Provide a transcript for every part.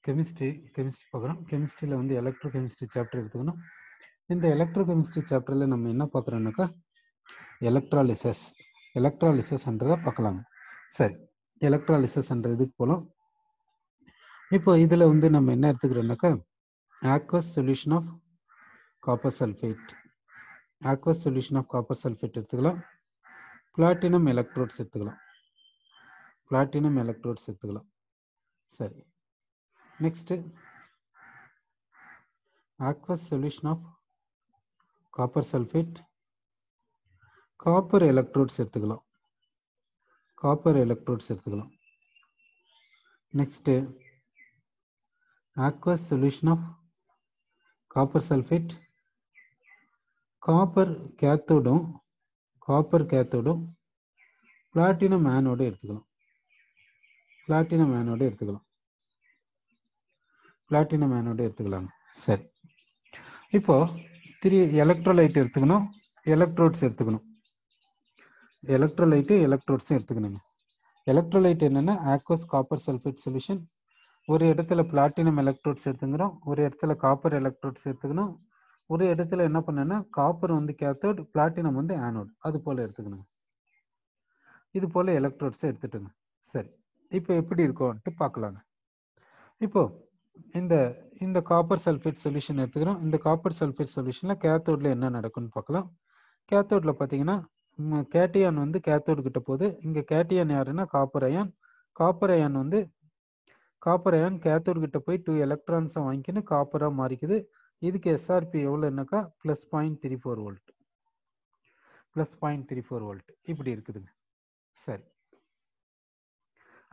Chemistry பார்க்குறோம். கெமிஸ்ட்ரியில் வந்து electro chemistry chapter எடுத்துக்கணும். இந்த எலக்ட்ரோ கெமிஸ்ட்ரி சாப்டரில் நம்ம என்ன பார்க்குறோம்னாக்கா எலக்ட்ராலிசிஸ்ன்றதை பார்க்கலாங்க. சரி, எலக்ட்ராலிசிஸ்ன்ற இதுக்கு போகலாம். இப்போ இதில் வந்து நம்ம என்ன எடுத்துக்கிறோம்னாக்கா aqueous solution of copper sulphate எடுத்துக்கலாம். பிளாட்டினம் எலக்ட்ரோட்ஸ் எடுத்துக்கலாம். சரி, next aqueous solution of copper sulfate, copper electrodes எடுத்துக்கலாம். Next aqueous solution of copper sulfate, copper cathode platinum anode எடுத்துக்கலாம். சரி, இப்போ 3 எலக்ட்ரோலைட் எடுத்துக்கணும், எலக்ட்ரோட்ஸ் எடுத்துக்கணும். எலக்ட்ரோலைட் என்னன்னா aqueous copper sulfate சொல்யூஷன். ஒரு இடத்துல பிளாட்டினம் எலக்ட்ரோட்ஸ் எடுத்துக்கிறோம், ஒரு இடத்துல காப்பர் எலக்ட்ரோட்ஸ் எடுத்துக்கணும், ஒரு இடத்துல என்ன பண்ணேன்னா காப்பர் வந்து கேத்தோட், பிளாட்டினம் வந்து ஆனோட், அது போல எடுத்துக்கணும். இது போல எலக்ட்ரோட்ஸ் எடுத்துட்டுங்க. சரி, இப்போ எப்படி இருக்கும்ட்டு பார்க்கலாங்க. இப்போ இந்த காப்பர் சல்ஃபேட் சொல்யூஷன் எடுத்துக்கிறோம். இந்த காப்பர் சல்ஃபேட் சொல்யூஷன்ல கேத்தோட்ல என்ன நடக்கும்னு பார்க்கலாம். கேத்தோட்ல பார்த்தீங்கன்னா கேட்டியான் வந்து கேத்தோடு கிட்ட போகுது. இங்க கேட்டியான் யாருன்னா காப்பர் அயான் வந்து கேத்தோடு கிட்ட போய் 2 எலக்ட்ரான்ஸை வாங்கிக்கின்னு காப்பரா மாறிக்குது. இதுக்கு எஸ்ஆர்பி எவ்வளோன்னாக்கா +0.34 வோல்ட் இப்படி இருக்குதுங்க. சரி,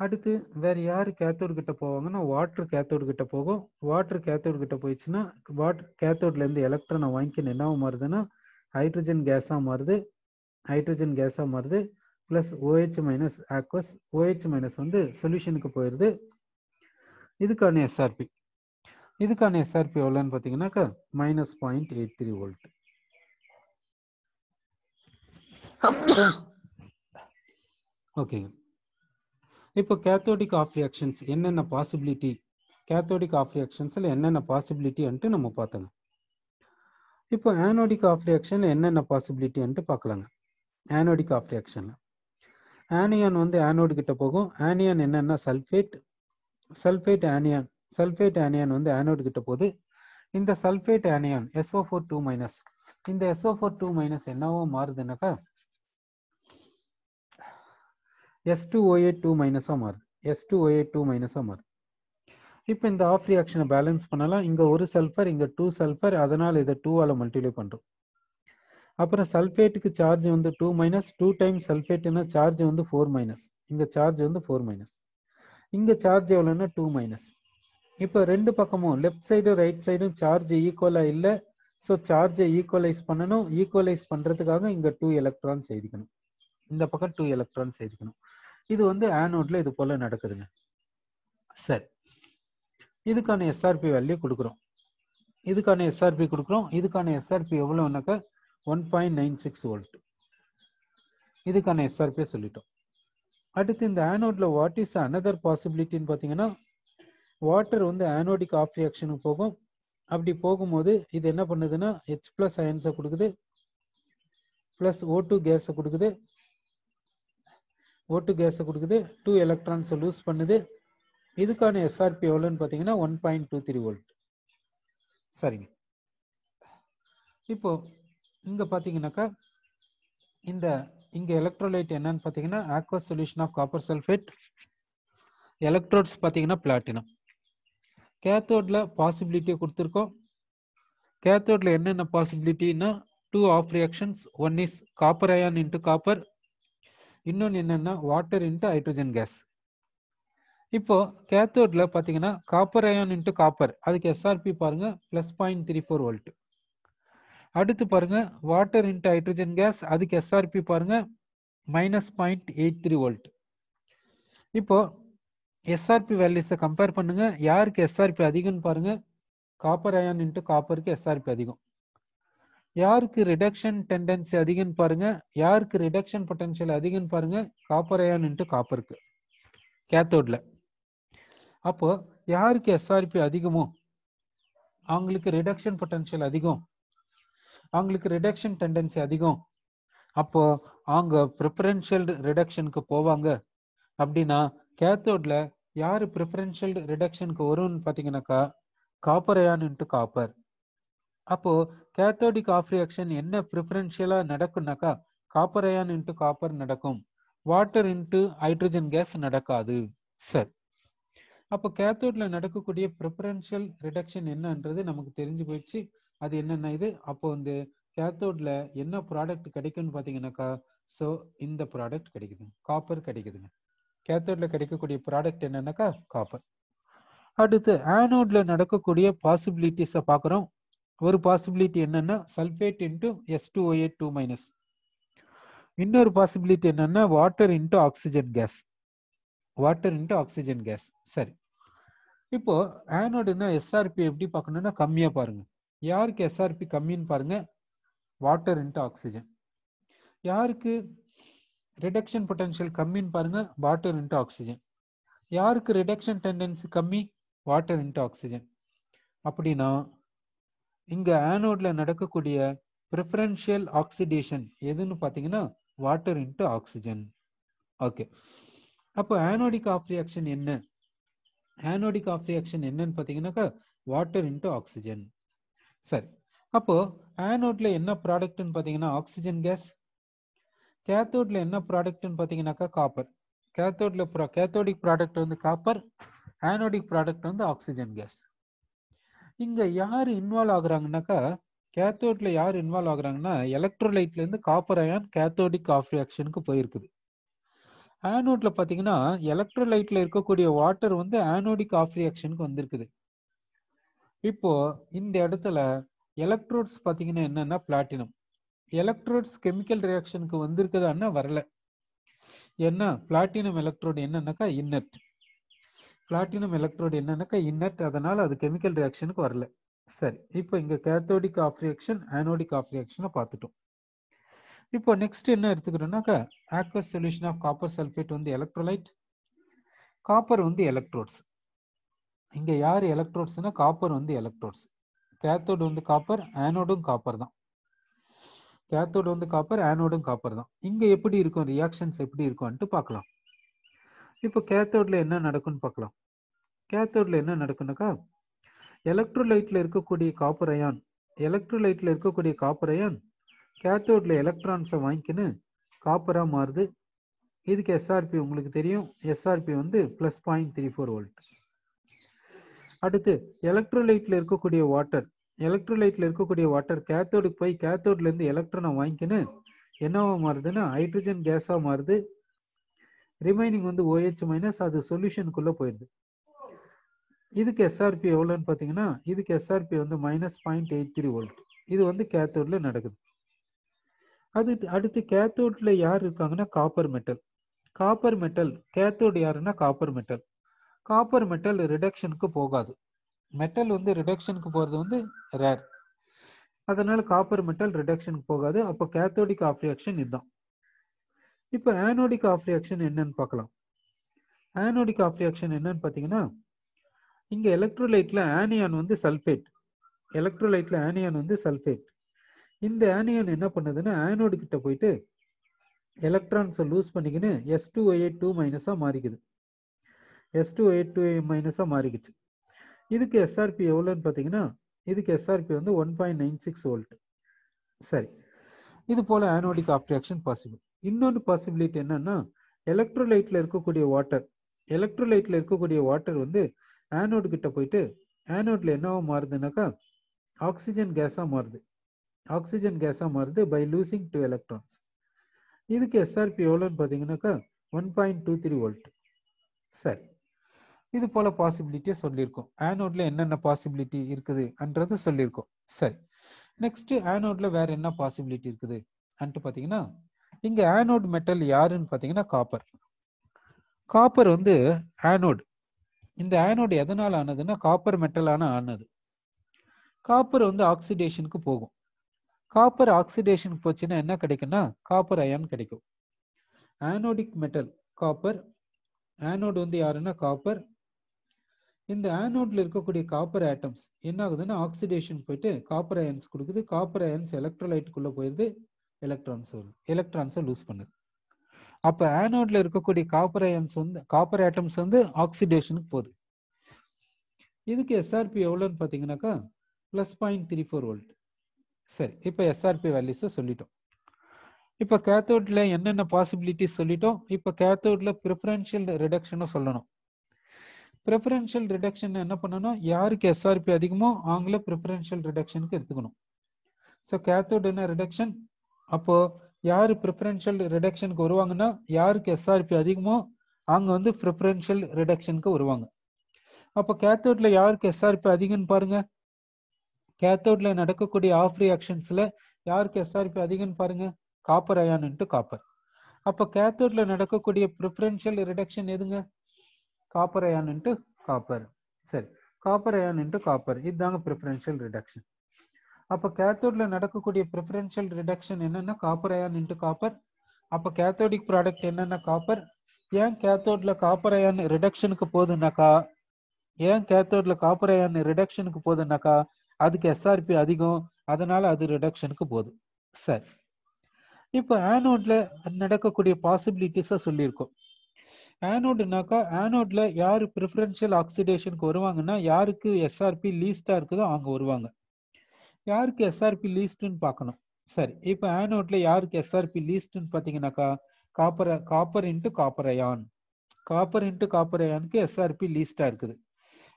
அடுத்து வேற யாரு கேத்தோடு கிட்ட போவாங்கன்னா வாட்டர் கேத்தோடு கிட்ட போகும். வாட்டர் கேத்தோடு கிட்ட போயிடுச்சுன்னா கேத்தோட்ல இருந்து எலக்ட்ரானை வாங்கிக்கின்னு என்ன மாறுதுன்னா ஹைட்ரஜன் கேஸா மாறுது. Plus OH minus aqueous, OH minus வந்து சொல்யூஷனுக்கு போயிடுது. இதுக்கான எஸ்ஆர்பி எவ்வளோன்னு பார்த்தீங்கன்னாக்கா -0.83 வோல்ட். ஓகேங்க. இப்போ கேத்தோடிக் ஆஃப் ரியாக்ஷன்ஸ் என்னென்ன பாசிபிலிட்டி, என்னென்ன பாசிபிலிட்டி நம்ம பார்த்தோங்க. இப்போ ஆனோடிக் ஆஃப் ரியாக்ஷன் என்னென்ன பாசிபிலிட்டி பார்க்கலாங்க. ஆனோடிக் ஆஃப் ரியாக்ஷன்ல ஆனியான் வந்து ஆனோடு கிட்ட போகும். ஆனியான் என்னன்னா சல்ஃபேட் ஆனியான் வந்து ஆனோடு கிட்ட போகுது. இந்த சல்ஃபேட் ஆனியான் SO4 இந்த SO4 என்னவோ மாறுதுன்னாக்கா S2OA2 மாறுது. இப்போ இந்த ஆஃப் ரியாக்ஷனை பேலன்ஸ் பண்ணலாம். இங்க ஒரு சல்ஃபர், இங்க 2 சல்ஃபர், அதனால இதை 2ஆல மல்டிப்ளை பண்றோம். அப்புறம் சல்ஃபேட்டுக்கு சார்ஜ் வந்து 2 டைம்ஸ் சல்ஃபேட்னா சார்ஜ் வந்து 4-. இங்க சார்ஜ் வந்து 4-. இங்க சார்ஜ் எவ்வளோன்னா 2-. இப்போ ரெண்டு பக்கமும் லெஃப்ட் சைடும் ரைட் சைடும் சார்ஜ் ஈக்குவலா இல்லை. ஸோ சார்ஜை ஈக்குவலைஸ் பண்ணணும். ஈக்குவலைஸ் பண்றதுக்காக இங்க 2 எலக்ட்ரான்ஸ் எழுதிக்கணும். இந்த பக்கம் 2 எலக்ட்ரான்ஸ் எழுதிக்கணும். இது வந்து ஆனோட்ல இது போல நடக்குதுங்க. சரி, இதுக்கான எஸ்ஆர்பி வேல்யூ கொடுக்குறோம். இதுக்கான எஸ்ஆர்பி எவ்வளோனாக்கா 1.96 வோல்ட். இதுக்கான எஸ்ஆர்பி சொல்லிட்டோம். அடுத்து இந்த ஆனோட்ல வாட் இஸ் அனதர் பாசிபிலிட்டின்னு பார்த்தீங்கன்னா வாட்டர் வந்து ஆனோடிக் ஆஃப் ரியாக்ஷனுக்கு போகும். அப்படி போகும்போது இது என்ன பண்ணுதுன்னா H+ அயன்ஸை கொடுக்குது, பிளஸ் O2 கேஸை கொடுக்குது. 2 எலக்ட்ரான்ஸை லூஸ் பண்ணுது. இதுக்கான எஸ்ஆர்பி எவ்வளோன்னு பார்த்தீங்கன்னா 1.23 வோல்ட். சரிங்க. இப்போ இங்க பார்த்தீங்கன்னாக்கா இங்க எலக்ட்ரோலைட் என்னன்னு பார்த்தீங்கன்னா aqueous solution of copper sulphate. Electrodes பார்த்தீங்கன்னா பிளாட்டினம். கேத்தோட்ல பாசிபிலிட்டியை கொடுத்துருக்கோம். கேத்தோட்ல என்னென்ன பாசிபிலிட்டின்னா 2 of reactions. One is copper ion into copper, இன்னொன்று என்னன்னா வாட்டர் இன்டு ஹைட்ரஜன் கேஸ். இப்போ கேத்தோட்ல பார்த்தீங்கன்னா காப்பர் அயான் இன்டு காப்பர், அதுக்கு எஸ்ஆர்பி பாருங்க +0.34 வோல்ட். அடுத்து பாருங்க வாட்டர் இன்டு ஹைட்ரஜன் கேஸ், அதுக்கு எஸ்ஆர்பி பாருங்க -0.83 வோல்ட். இப்போ எஸ்ஆர்பி வேல்யூஸை கம்பேர் பண்ணுங்க. யாருக்கு எஸ்ஆர்பி அதிகம்னு பாருங்க. காப்பர் அயான் இன்டு காப்பருக்கு எஸ்ஆர்பி அதிகம். யாருக்கு ரிடக்ஷன் டெண்டன்சி அதிகம்னு பாருங்க. யாருக்கு ரிடக்ஷன் பொட்டன்ஷியல் அதிகம்னு பாருங்க. காப்பர் அயான் இன்டு காப்பருக்கு கேத்தோட்ல. அப்போ யாருக்கு எஸ்ஆர்பி அதிகமோ அவங்களுக்கு ரிடக்ஷன் பொட்டன்ஷியல் அதிகம், அவங்களுக்கு ரிடக்ஷன் டெண்டன்சி அதிகம். அப்போ அவங்க ப்ரிஃபரன்ஷியல் ரிடக்ஷனுக்கு போவாங்க. அப்படின்னா கேத்தோட்ல யாரு ப்ரிஃபரன்ஷியல் ரிடக்ஷனுக்கு வரும்னு பார்த்தீங்கன்னாக்கா காப்பர் அயான் இன்ட்டு காப்பர். அப்போ கேத்தோடிக் ஆஃப் ரியாக்ஷன் என்ன ப்ரிஃபரன்ஷியலா நடக்கும்னாக்கா காப்பர் அயான் இன்ட்டு காப்பர் நடக்கும், வாட்டர் இன்ட்டு ஹைட்ரஜன் கேஸ் நடக்காது. சரி, அப்போ கேத்தோட்ல நடக்கக்கூடிய ப்ரிஃபரன்ஷியல் ரிடக்ஷன் என்னன்றது நமக்கு தெரிஞ்சு போயிடுச்சு. அது என்னென்ன இது. அப்போ வந்து கேத்தோட்ல என்ன ப்ராடக்ட் கிடைக்கும்னு பார்த்தீங்கன்னாக்கா ஸோ இந்த ப்ராடக்ட் கிடைக்குதுங்க, காப்பர் கிடைக்குதுங்க. கேத்தோட்ல கிடைக்கக்கூடிய ப்ராடக்ட் என்னன்னாக்கா காப்பர். அடுத்து ஆனோட்ல நடக்கக்கூடிய பாசிபிலிட்டிஸை பார்க்குறோம். ஒரு பாசிபிலிட்டி என்னன்னா சல்ஃபேட் இன்ட்டு S2O8 2-. இன்னொரு பாசிபிலிட்டி என்னன்னா water into oxygen case, water into oxygen case. சரி, இப்போ ஆனோடுனா எஸ்ஆர்பி எப்படி பார்க்கணும்னா கம்மியா பாருங்க. யாருக்கு எஸ்ஆர்பி கம்மின்னு பாருங்க, வாட்டர் இன்ட்டு ஆக்சிஜன். யாருக்கு ரிடக்ஷன் பொட்டன்ஷியல் கம்மின்னு பாருங்க, வாட்டர் இன்ட்டு ஆக்சிஜன். யாருக்கு ரிடக்ஷன் டெண்டன்சி கம்மி, வாட்டர் இன்ட்டு ஆக்சிஜன். அப்படின்னா இங்க ஆனோட்ல நடக்கக்கூடிய ப்ரிஃபரன்ஷியல் ஆக்சிடேஷன் எதுன்னு பார்த்தீங்கன்னா வாட்டர் இன்ட்டு ஆக்சிஜன். ஓகே, அப்போ ஆனோடிக் ஆஃப் ரியாக்ஷன் என்ன, ஆனோடிக் ஆஃப் ரியாக்ஷன் என்னன்னு பார்த்தீங்கன்னாக்கா வாட்டர் இன்ட்டு ஆக்சிஜன். சரி, அப்போ ஆனோட்ல என்ன ப்ராடக்ட்னு பார்த்தீங்கன்னா ஆக்சிஜன் கேஸ், கேத்தோட்ல என்ன ப்ராடக்ட்னு பார்த்தீங்கன்னாக்கா காப்பர். கேத்தோட்ல கேத்தோடிக் ப்ராடக்ட் வந்து காப்பர், ஆனோடிக் ப்ராடக்ட் வந்து ஆக்சிஜன் கேஸ். இங்க யார் இன்வால்வ் ஆகுறாங்கன்னாக்கா கேத்தோட்ல யார் இன்வால்வ் ஆகுறாங்கன்னா எலக்ட்ரோலைட்ல இருந்து காப்பர் அயான் கேத்தோடிக் ஆஃப் ரியாக்ஷனுக்கு போயிருக்குது. ஆனோட்ல பாத்தீங்கன்னா எலக்ட்ரோலைட்ல இருக்கக்கூடிய வாட்டர் வந்து ஆனோடிக் ஆஃப் ரியாக்ஷனுக்கு வந்திருக்குது. இப்போ இந்த இடத்துல எலக்ட்ரோட்ஸ் பாத்தீங்கன்னா என்னன்னா பிளாட்டினம். எலக்ட்ரோட்ஸ் கெமிக்கல் ரியாக்ஷனுக்கு வந்திருக்குதான்னா வரல. ஏன்னா பிளாட்டினம் எலக்ட்ரோடு என்னன்னாக்கா இன்னர்ட், பிளாட்டினம் எலக்ட்ரோடு என்னன்னாக்கா இன்னர்ட், அதனால அது கெமிக்கல் ரியாக்ஷனுக்கு வரல. சரி, இப்போ இங்க cathodic of reaction anodic of ரியாக்ஷனை பார்த்துட்டோம். இப்போ நெக்ஸ்ட் என்ன எடுத்துக்கிறோம்னாக்கா aqueous solution of copper sulphate வந்து எலக்ட்ரோலைட், காப்பர் வந்து எலக்ட்ரோட்ஸ். இங்க யார் எலக்ட்ரோட்ஸ்னா காப்பர் வந்து எலக்ட்ரோட்ஸ். கேத்தோடு வந்து காப்பர், ஆனோடும் காப்பர் தான். கேத்தோடு வந்து காப்பர், ஆனோடும் காப்பர் தான். இங்க எப்படி இருக்கும் ரியாக்ஷன்ஸ் எப்படி இருக்கும்ட்டு பார்க்கலாம். இப்போ கேத்தோட்ல என்ன நடக்கும்னு பார்க்கலாம். கேத்தோட்ல என்ன நடக்கும்னாக்கா எலக்ட்ரோலைட்ல இருக்கக்கூடிய காப்பர் அயான், எலக்ட்ரோலைட்ல இருக்கக்கூடிய காப்பர் அயான் கேத்தோட்ல எலக்ட்ரான்ஸை வாங்கிக்கின்னு காப்பரா மாறுது. இதுக்கு எஸ்ஆர்பி உங்களுக்கு தெரியும், எஸ்ஆர்பி வந்து +0.34 வோல்ட். அடுத்து எலக்ட்ரோலைட்ல இருக்கக்கூடிய வாட்டர், எலக்ட்ரோலைட்ல இருக்கக்கூடிய வாட்டர் கேத்தோடுக்கு போய் கேத்தோட்ல இருந்து எலக்ட்ரானை வாங்கிக்கின்னு என்னவா மாறுதுன்னா ஹைட்ரஜன் கேஸா மாறுது. ரிமைனிங் வந்து OH- அது சொல்யூஷனுக்குள்ள போயிடுது. இதுக்கு எஸ்ஆர்பி எவ்வளோன்னு பார்த்தீங்கன்னா இதுக்கு எஸ்ஆர்பி வந்து -0.83 வோல்ட். இது வந்து கேத்தோட்ல நடக்குது. அடுத்து கேத்தோட்ல யார் இருக்காங்கன்னா copper metal. Copper metal cathode யாருன்னா காப்பர் மெட்டல். காப்பர் மெட்டல் ரிடக்ஷனுக்கு போகாது. மெட்டல் வந்து ரிடக்ஷனுக்கு போகிறது வந்து ரேர், அதனால காப்பர் மெட்டல் ரிடக்ஷனுக்கு போகாது. அப்போ கேத்தோடிக் ஆஃப் ரியாக்ஷன் இதுதான். இப்போ ஆனோடிக் ஆஃப் ரியாக்ஷன் என்னன்னு பார்க்கலாம். ஆனோடிக் ஆஃப் ரியாக்ஷன் என்னன்னு பார்த்தீங்கன்னா இங்க எலக்ட்ரோலைட்ல ஆனியான் வந்து சல்ஃபேட், எலக்ட்ரோலைட்ல ஆனியான் வந்து சல்ஃபேட். இந்த ஆனியான் என்ன பண்ணுதுன்னா ஆனோடு கிட்ட போயிட்டு எலக்ட்ரான்ஸை லூஸ் பண்ணிக்கின்னு S2O8 மாறிக்குது, S2O8 மாறிக்குச்சு. இதுக்கு எஸ்ஆர்பி எவ்வளோன்னு பார்த்தீங்கன்னா இதுக்கு எஸ்ஆர்பி வந்து 1.96 வோல்ட். சரி, இது போல ஆனோடிக் ஆஃப் ரியாக்ஷன் பாசிபிள். இன்னொன்று பாசிபிலிட்டி என்னன்னா எலக்ட்ரோலைட்ல இருக்கக்கூடிய வாட்டர், எலக்ட்ரோலைட்ல இருக்கக்கூடிய வாட்டர் வந்து ஆனோடு கிட்ட போயிட்டு ஆனோட்ல என்னவா மாறுதுனாக்கா ஆக்சிஜன் கேஸா மாறுது, ஆக்சிஜன் கேஸா மாறுது பை லூசிங் 2 எலக்ட்ரான்ஸ். இதுக்கு எஸ்ஆர்பி எவ்வளோன்னு பார்த்தீங்கன்னாக்கா 1.23 வோல்ட். சரி, இது போல பாசிபிலிட்டியை சொல்லியிருக்கோம். ஆனோட்ல என்னென்ன பாசிபிலிட்டி இருக்குதுன்றது சொல்லியிருக்கோம். சரி, நெக்ஸ்ட் ஆனோட்ல வேற என்ன பாசிபிலிட்டி இருக்குது அன்ட்டு பார்த்தீங்கன்னா இங்க ஆனோட் மெட்டல் யாருன்னு பார்த்தீங்கன்னா காப்பர். காப்பர் வந்து ஆனோட். இந்த ஆனோட் எதனால ஆனதுன்னா காப்பர் மெட்டலான ஆனது. காப்பர் வந்து ஆக்சிடேஷனுக்கு போகும். காப்பர் ஆக்சிடேஷனுக்கு போச்சுன்னா என்ன கிடைக்கும்னா காப்பர் அயான் கிடைக்கும். ஆனோடிக் மெட்டல் காப்பர், ஆனோடு வந்து யாருன்னா காப்பர், இந்த ஆனோட்ல இருக்கக்கூடிய காப்பர் ஆட்டம்ஸ் என்ன ஆகுதுன்னா ஆக்சிடேஷன் போயிட்டு காப்பர் அயன்ஸ் கொடுக்குது. காப்பர் அயன்ஸ் எலக்ட்ரோலைட்டுக்குள்ள போயிருது, எலக்ட்ரான்ஸை லூஸ் பண்ணுது. அப்ப ஆனோட்ல இருக்கக்கூடிய காப்பர் அயன்ஸ் வந்து காப்பர் ஆட்டம்ஸ் வந்து ஆக்சிடேஷனுக்கு போகுது. இதுக்கு எஸ்ஆர்பி எவ்வளோன்னு பார்த்தீங்கன்னாக்கா +0.34 V. சரி, இப்போ எஸ்ஆர்பி வேல்யூஸை சொல்லிட்டோம். இப்போ கேத்தோட்ல என்னென்ன பாசிபிலிட்டிஸ் சொல்லிட்டோம். இப்போ கேத்தோட்ல ப்ரிஃபரன்ஷியல் ரிடக்ஷனும் சொல்லணும். ப்ரிஃபரன்ஷியல் ரிடக்ஷன் என்ன பண்ணணும், யாருக்கு எஸ்ஆர்பி அதிகமோ அவங்கள ப்ரிஃபரன்ஷியல் ரிடக்ஷனுக்கு எடுத்துக்கணும். ஸோ கேத்தோட் என்ன ரிடக்ஷன், அப்போ யார் ப்ரிஃபரன்ஷியல் ரிடக்ஷனுக்கு வருவாங்கன்னா யாருக்கு எஸ்ஆர்பி அதிகமோ அவங்க வந்து ப்ரிஃபரன்ஷியல் ரிடக்ஷனுக்கு வருவாங்க. அப்போ கேத்தோட்ல யாருக்கு எஸ்ஆர்பி அதிகம்னு பாருங்க. கேத்தோட்ல நடக்கக்கூடிய ஆஃப் ரியாக்ஷன்ஸ்ல யாருக்கு எஸ்ஆர்பி அதிகம்னு பாருங்க, காப்பர் அயான் இன்ட்டு காப்பர். அப்போ கேத்தோட்ல நடக்கக்கூடிய ப்ரிஃபரன்ஷியல் ரிடக்ஷன் எதுங்க, காப்பர் அயான் இன்ட்டு காப்பர். சரி, காப்பர் அயான் இன்ட்டு காப்பர், இதுதாங்க ப்ரிஃபரன்ஷியல் ரிடக்ஷன். அப்போ கேத்தோட்ல நடக்கக்கூடிய ப்ரிஃபரன்ஷியல் ரிடக்ஷன் என்னன்னா காப்பர் அயான் இன்ட்டு காப்பர். அப்போ கேத்தோடிக் ப்ராடக்ட் என்னன்னா காப்பர். ஏன் கேத்தோட்ல காப்பர் அயான் ரிடக்ஷனுக்கு போகுதுன்னாக்கா அதுக்கு எஸ்ஆர்பி அதிகம், அதனால அது ரிடக்ஷனுக்கு போகுது. சரி, இப்போ ஆனோட்ல நடக்கக்கூடிய பாசிபிலிட்டிஸை சொல்லியிருக்கோம். ஆனோடுனாக்கா ஆனோட்ல யார் ப்ரிஃபரன்ஷியல் ஆக்சிடேஷனுக்கு வருவாங்கன்னா யாருக்கு எஸ்ஆர்பி லீஸ்டா இருக்குதோ அவங்க வருவாங்க. யாருக்கு எஸ்ஆர்பி லீஸ்ட்னு பார்க்கணும். சரி, இப்போ ஆனோட்ல யாருக்கு எஸ்ஆர்பி லீஸ்ட்னு பார்த்தீங்கன்னாக்கா copper into copper ion. Copper into copper அயானுக்கு எஸ்ஆர்பி லீஸ்டா இருக்குது.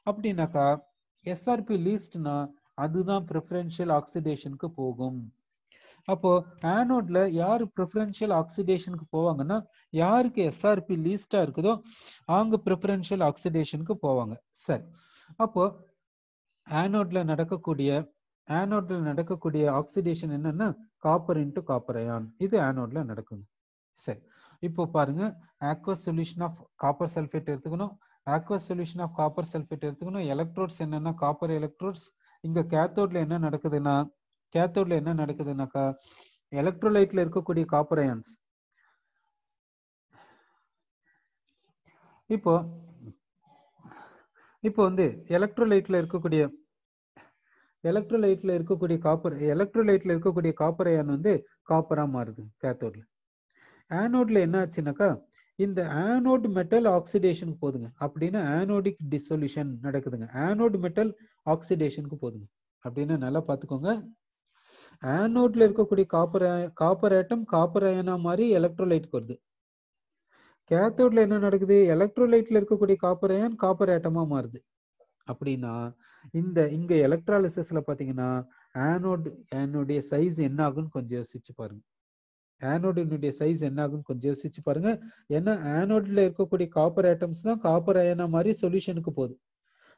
அப்படின்னாக்கா எஸ்ஆர்பி லீஸ்ட்னா அதுதான் ப்ரிஃபரன்ஷியல் ஆக்சிடேஷனுக்கு போகும். அப்போ ஆனோட்ல யாரு ப்ரிஃபரன்ஷியல் ஆக்சிடேஷனுக்கு போவாங்கன்னா யாருக்கு எஸ்ஆர்பி லீஸ்டா இருக்குதோ அவங்க ப்ரிஃபரன்ஷியல் ஆக்சிடேஷனுக்கு போவாங்க. சரி, அப்போ ஆனோட்ல நடக்கக்கூடிய ஆக்சிடேஷன் என்னன்னா காப்பர் இன்ட்டு காப்பர் அயான், இது ஆனோட்ல நடக்குது. சரி, இப்போ பாருங்க, aqueous solution of copper sulphate எடுத்துக்கணும். aqueous solution of copper sulphate எடுத்துக்கணும். எலக்ட்ரோட்ஸ் என்னன்னா காப்பர் எலக்ட்ரோட்ஸ். இங்க கேத்தோட்ல என்ன நடக்குதுன்னாக்கா எலக்ட்ரோலைட்ல இருக்கக்கூடிய காப்பர் அயான்ஸ் இப்போ வந்து எலக்ட்ரோலைட்ல இருக்கக்கூடிய காப்பர் அயான் வந்து காப்பரா மாறுது கேத்தோட்ல. ஆனோட்ல என்ன ஆச்சுனாக்கா இந்த ஆனோட் மெட்டல் ஆக்சிடேஷனுக்கு போதுங்க. அப்படின்னா ஆனோடிக் டிசொல்யூஷன் நடக்குதுங்க. ஆனோட் மெட்டல் ஆக்சிடேஷனுக்கு போதுங்க. அப்படின்னு நல்லா பார்த்துக்கோங்க. ஆனோட்ல இருக்கக்கூடிய காப்பர் ஆட்டம் காப்பர் அயனா மாதிரி எலக்ட்ரோலைட்டுக்கு வருது. கேத்தோட்ல என்ன நடக்குது, எலக்ட்ரோலைட்ல இருக்கக்கூடிய காப்பர் அயன் காப்பர் ஆட்டமா மாறுது. அப்படின்னா இங்க எலக்ட்ராலிசிஸ்ல பாத்தீங்கன்னா ஆனோடைய சைஸ் என்ன ஆகுன்னு கொஞ்சம் யோசிச்சு பாருங்க. ஆனோடினுடைய சைஸ் என்ன ஆகுன்னு கொஞ்சம் யோசிச்சு பாருங்க. ஏன்னா ஆனோட்ல இருக்கக்கூடிய காப்பர் ஆட்டம்ஸ் தான் காப்பர் அயனா மாதிரி சொல்யூஷனுக்கு போகுது.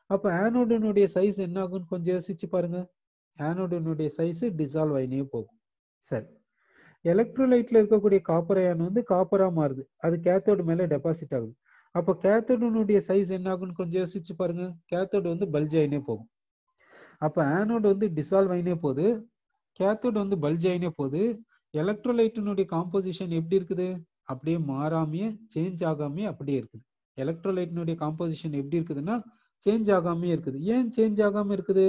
அப்ப ஆனோடினுடைய சைஸ் என்ன ஆகுன்னு கொஞ்சம் யோசிச்சு பாருங்க. ஆனோடினுடைய சைஸ் டிசால்வ் ஆயினே போகும். சரி, எலக்ட்ரோலைட்ல இருக்கக்கூடிய காப்பர் அயன் வந்து காப்பரா மாறுது, அது கேத்தோடு மேல டெபாசிட் ஆகுது. அப்போ கேத்தோடினுடைய சைஸ் என்ன ஆகுன்னு கொஞ்சம் யோசிச்சு பாருங்க. கேத்தோடு வந்து பல்ஜ் ஆயினே போகும். அப்ப ஆனோடு வந்து டிசால்வ் ஆயினே போகுது, கேத்தோடு வந்து பல்ஜ் ஆயினே போகுது. எலக்ட்ரோலைட்டினுடைய காம்போசிஷன் எப்படி இருக்குது, அப்படியே மாறாமையே சேஞ்ச் ஆகாமையே அப்படியே இருக்குது. எலக்ட்ரோலைட்டினுடைய காம்போசிஷன் எப்படி இருக்குதுன்னா சேஞ்ச் ஆகாமே இருக்குது. ஏன் சேஞ்ச் ஆகாம இருக்குது,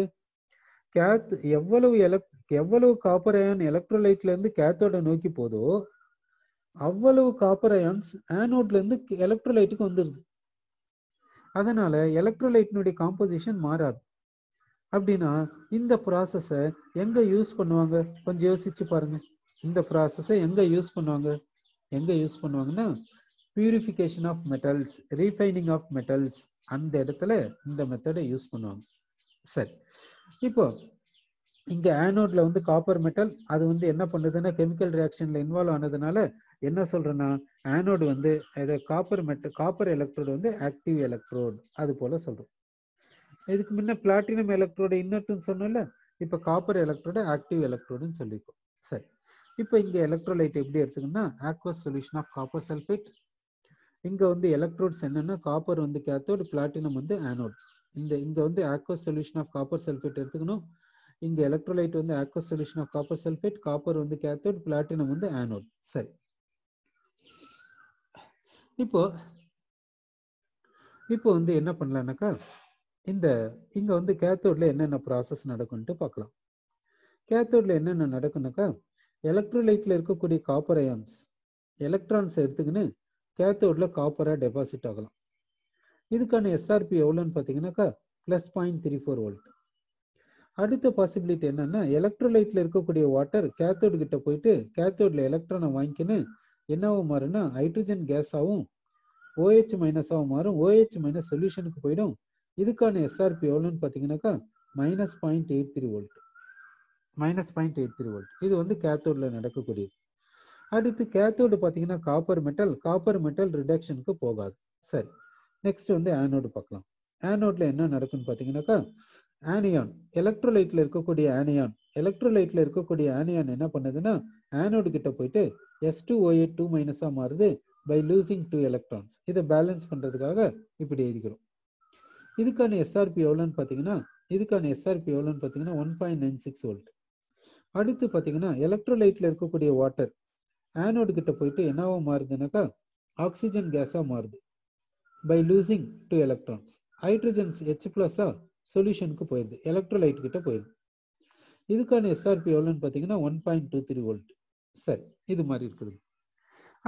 எவ்வளவு காப்பர் அயான் எலக்ட்ரோலைட்ல இருந்து கேத்தோட நோக்கி போதோ அவ்வளவு காப்பர் அயான்ஸ் ஆனோட்ல இருந்து எலக்ட்ரோலைட்டுக்கு வந்துருது. அதனால எலக்ட்ரோலைட்டினுடைய காம்போசிஷன் மாறாது. அப்படின்னா இந்த ப்ராசஸை எங்க யூஸ் பண்ணுவாங்க கொஞ்சம் யோசிச்சு பாருங்க. இந்த ப்ராசஸை எங்க யூஸ் பண்ணுவாங்கன்னா purification of metals, refining of metals, அந்த இடத்துல இந்த மெத்தடை யூஸ் பண்ணுவாங்க. சரி, இப்போ இங்க ஆனோட்ல வந்து காப்பர் மெட்டல் அது வந்து என்ன பண்ணுதுன்னா கெமிக்கல் ரியாக்ஷன்ல இன்வால்வ் ஆனதுனால என்ன சொல்றேன்னா ஆனோடு வந்து காப்பர் எலக்ட்ரோடு வந்து ஆக்டிவ் எலக்ட்ரோடு அது போல சொல்றோம். இதுக்கு முன்ன பிளாட்டினம் எலக்ட்ரோடு இன்னட்டுன்னு சொன்னோம்ல, இப்ப காப்பர் எலக்ட்ரோடு ஆக்டிவ் எலக்ட்ரோடுன்னு சொல்லியிருக்கோம். சரி, இப்போ இங்க எலக்ட்ரோலைட் எப்படி எடுத்துக்கணும்னா aqueous solution of copper sulphate. இங்க வந்து எலக்ட்ரோட்ஸ் என்னன்னா காப்பர் வந்து கேத்தோடு, பிளாட்டினம் வந்து ஆனோடு. இங்க வந்து aqueous solution of copper sulphate எடுத்துக்கணும். இங்க எலக்ட்ரோலைட் வந்து aqueous solution of copper sulfate, copper வந்து கேத்தோட், பிளாட்டினம் வந்து ஆனோட். சரி, இப்போ வந்து என்ன பண்ணலாம்னாக்கா இங்க வந்து கேத்தோட்ல என்னென்ன ப்ராசஸ் நடக்கும்ட்டு பார்க்கலாம். கேத்தோட்ல என்னென்ன நடக்கும்னாக்கா, எலக்ட்ரோலைட்ல இருக்கக்கூடிய காப்பர் அயான்ஸ் எலக்ட்ரான்ஸ் எடுத்துக்கின்னு கேத்தோட்ல காப்பரா டெபாசிட் ஆகலாம். இதுக்கான எஸ்ஆர்பி எவ்வளோன்னு பார்த்தீங்கன்னாக்கா +0.34 வோல்ட். அடுத்த பாசிபிலிட்டி என்னன்னா, எலக்ட்ரோலைட்ல இருக்கக்கூடிய வாட்டர் கேத்தோடு கிட்ட போயிட்டு கேத்தோட்ல எலக்ட்ரானை வாங்கிக்கின்னு என்னவோ மாறுனா ஹைட்ரஜன் கேஸாகவும் OH மைனஸாகவும் மாறும். OH மைனஸ் சொல்யூஷனுக்கு போயிடும். இதுக்கான எஸ்ஆர்பி எவ்வளோன்னு பார்த்தீங்கன்னாக்கா -0.83 வோல்ட். -0.83 வோல்ட். இது வந்து கேத்தோட்ல நடக்கக்கூடியது. அடுத்து கேத்தோடு பார்த்தீங்கன்னா காப்பர் மெட்டல் ரிடக்ஷனுக்கு போகாது. சரி, நெக்ஸ்ட் வந்து ஆனோடு பார்க்கலாம். ஆனோட்ல என்ன நடக்குன்னு பார்த்தீங்கன்னாக்கா, ஆனியான் எலக்ட்ரோலைட்ல இருக்கக்கூடிய ஆனியான் என்ன பண்ணுதுன்னா ஆனோடு கிட்ட போயிட்டு S2O8 2- மாறுது பை லூசிங் 2 எலக்ட்ரான்ஸ். இதை பேலன்ஸ் பண்றதுக்காக இப்படி எழுதிக்கிறோம். இதுக்கான எஸ்ஆர்பி எவ்வளோன்னு பார்த்தீங்கன்னா 1.96 வோல்ட். அடுத்து பார்த்தீங்கன்னா எலக்ட்ரோலைட்ல இருக்கக்கூடிய வாட்டர் ஆனோடு கிட்ட போயிட்டு என்னவோ மாறுதுனாக்கா ஆக்சிஜன் கேஸா மாறுது by losing 2 electrons. Hydrogens H+ சொல்யூஷனுக்கு போயிடுது, எலக்ட்ரோலைட் கிட்ட போயிடுது. இதுக்கான எஸ்ஆர்பி எவ்வளோன்னு பார்த்தீங்கன்னா 1.23 வோல்ட். சரி, இது மாதிரி இருக்குது.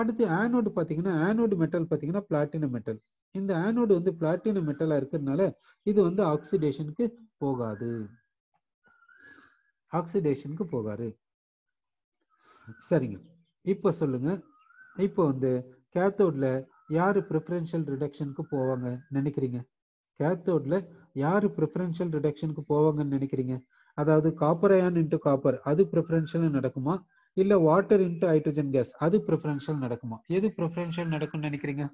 அடுத்து ஆனோடு பார்த்தீங்கன்னா ஆனோடு மெட்டல் பார்த்தீங்கன்னா பிளாட்டினம் மெட்டல். இந்த ஆனோடு வந்து பிளாட்டினம் மெட்டலா இருக்கிறதுனால இது வந்து ஆக்சிடேஷனுக்கு போகாது. சரிங்க, இப்போ சொல்லுங்க, இப்போ வந்து கேத்தோட்ல யாரு ப்ரிஃபரன்ஷியல் ரிடக்ஷனுக்கு போவாங்க நினைக்கிறீங்க? கேத்தோட்ல யாரு ப்ரிஃபரன்ஷியல் ரிடக்ஷனுக்கு போவாங்கன்னு நினைக்கிறீங்க? அதாவது காப்பர் அயான் இன்டு காப்பர் அது ப்ரிஃபரன்ஷியல் நடக்குமா, இல்ல வாட்டர் இன்டு ஹைட்ரஜன் கேஸ் அது ப்ரிஃபரன்ஷியல் நடக்குமா? எது ப்ரிஃபரன்ஷியல் நடக்கும்னு நினைக்கிறீங்க?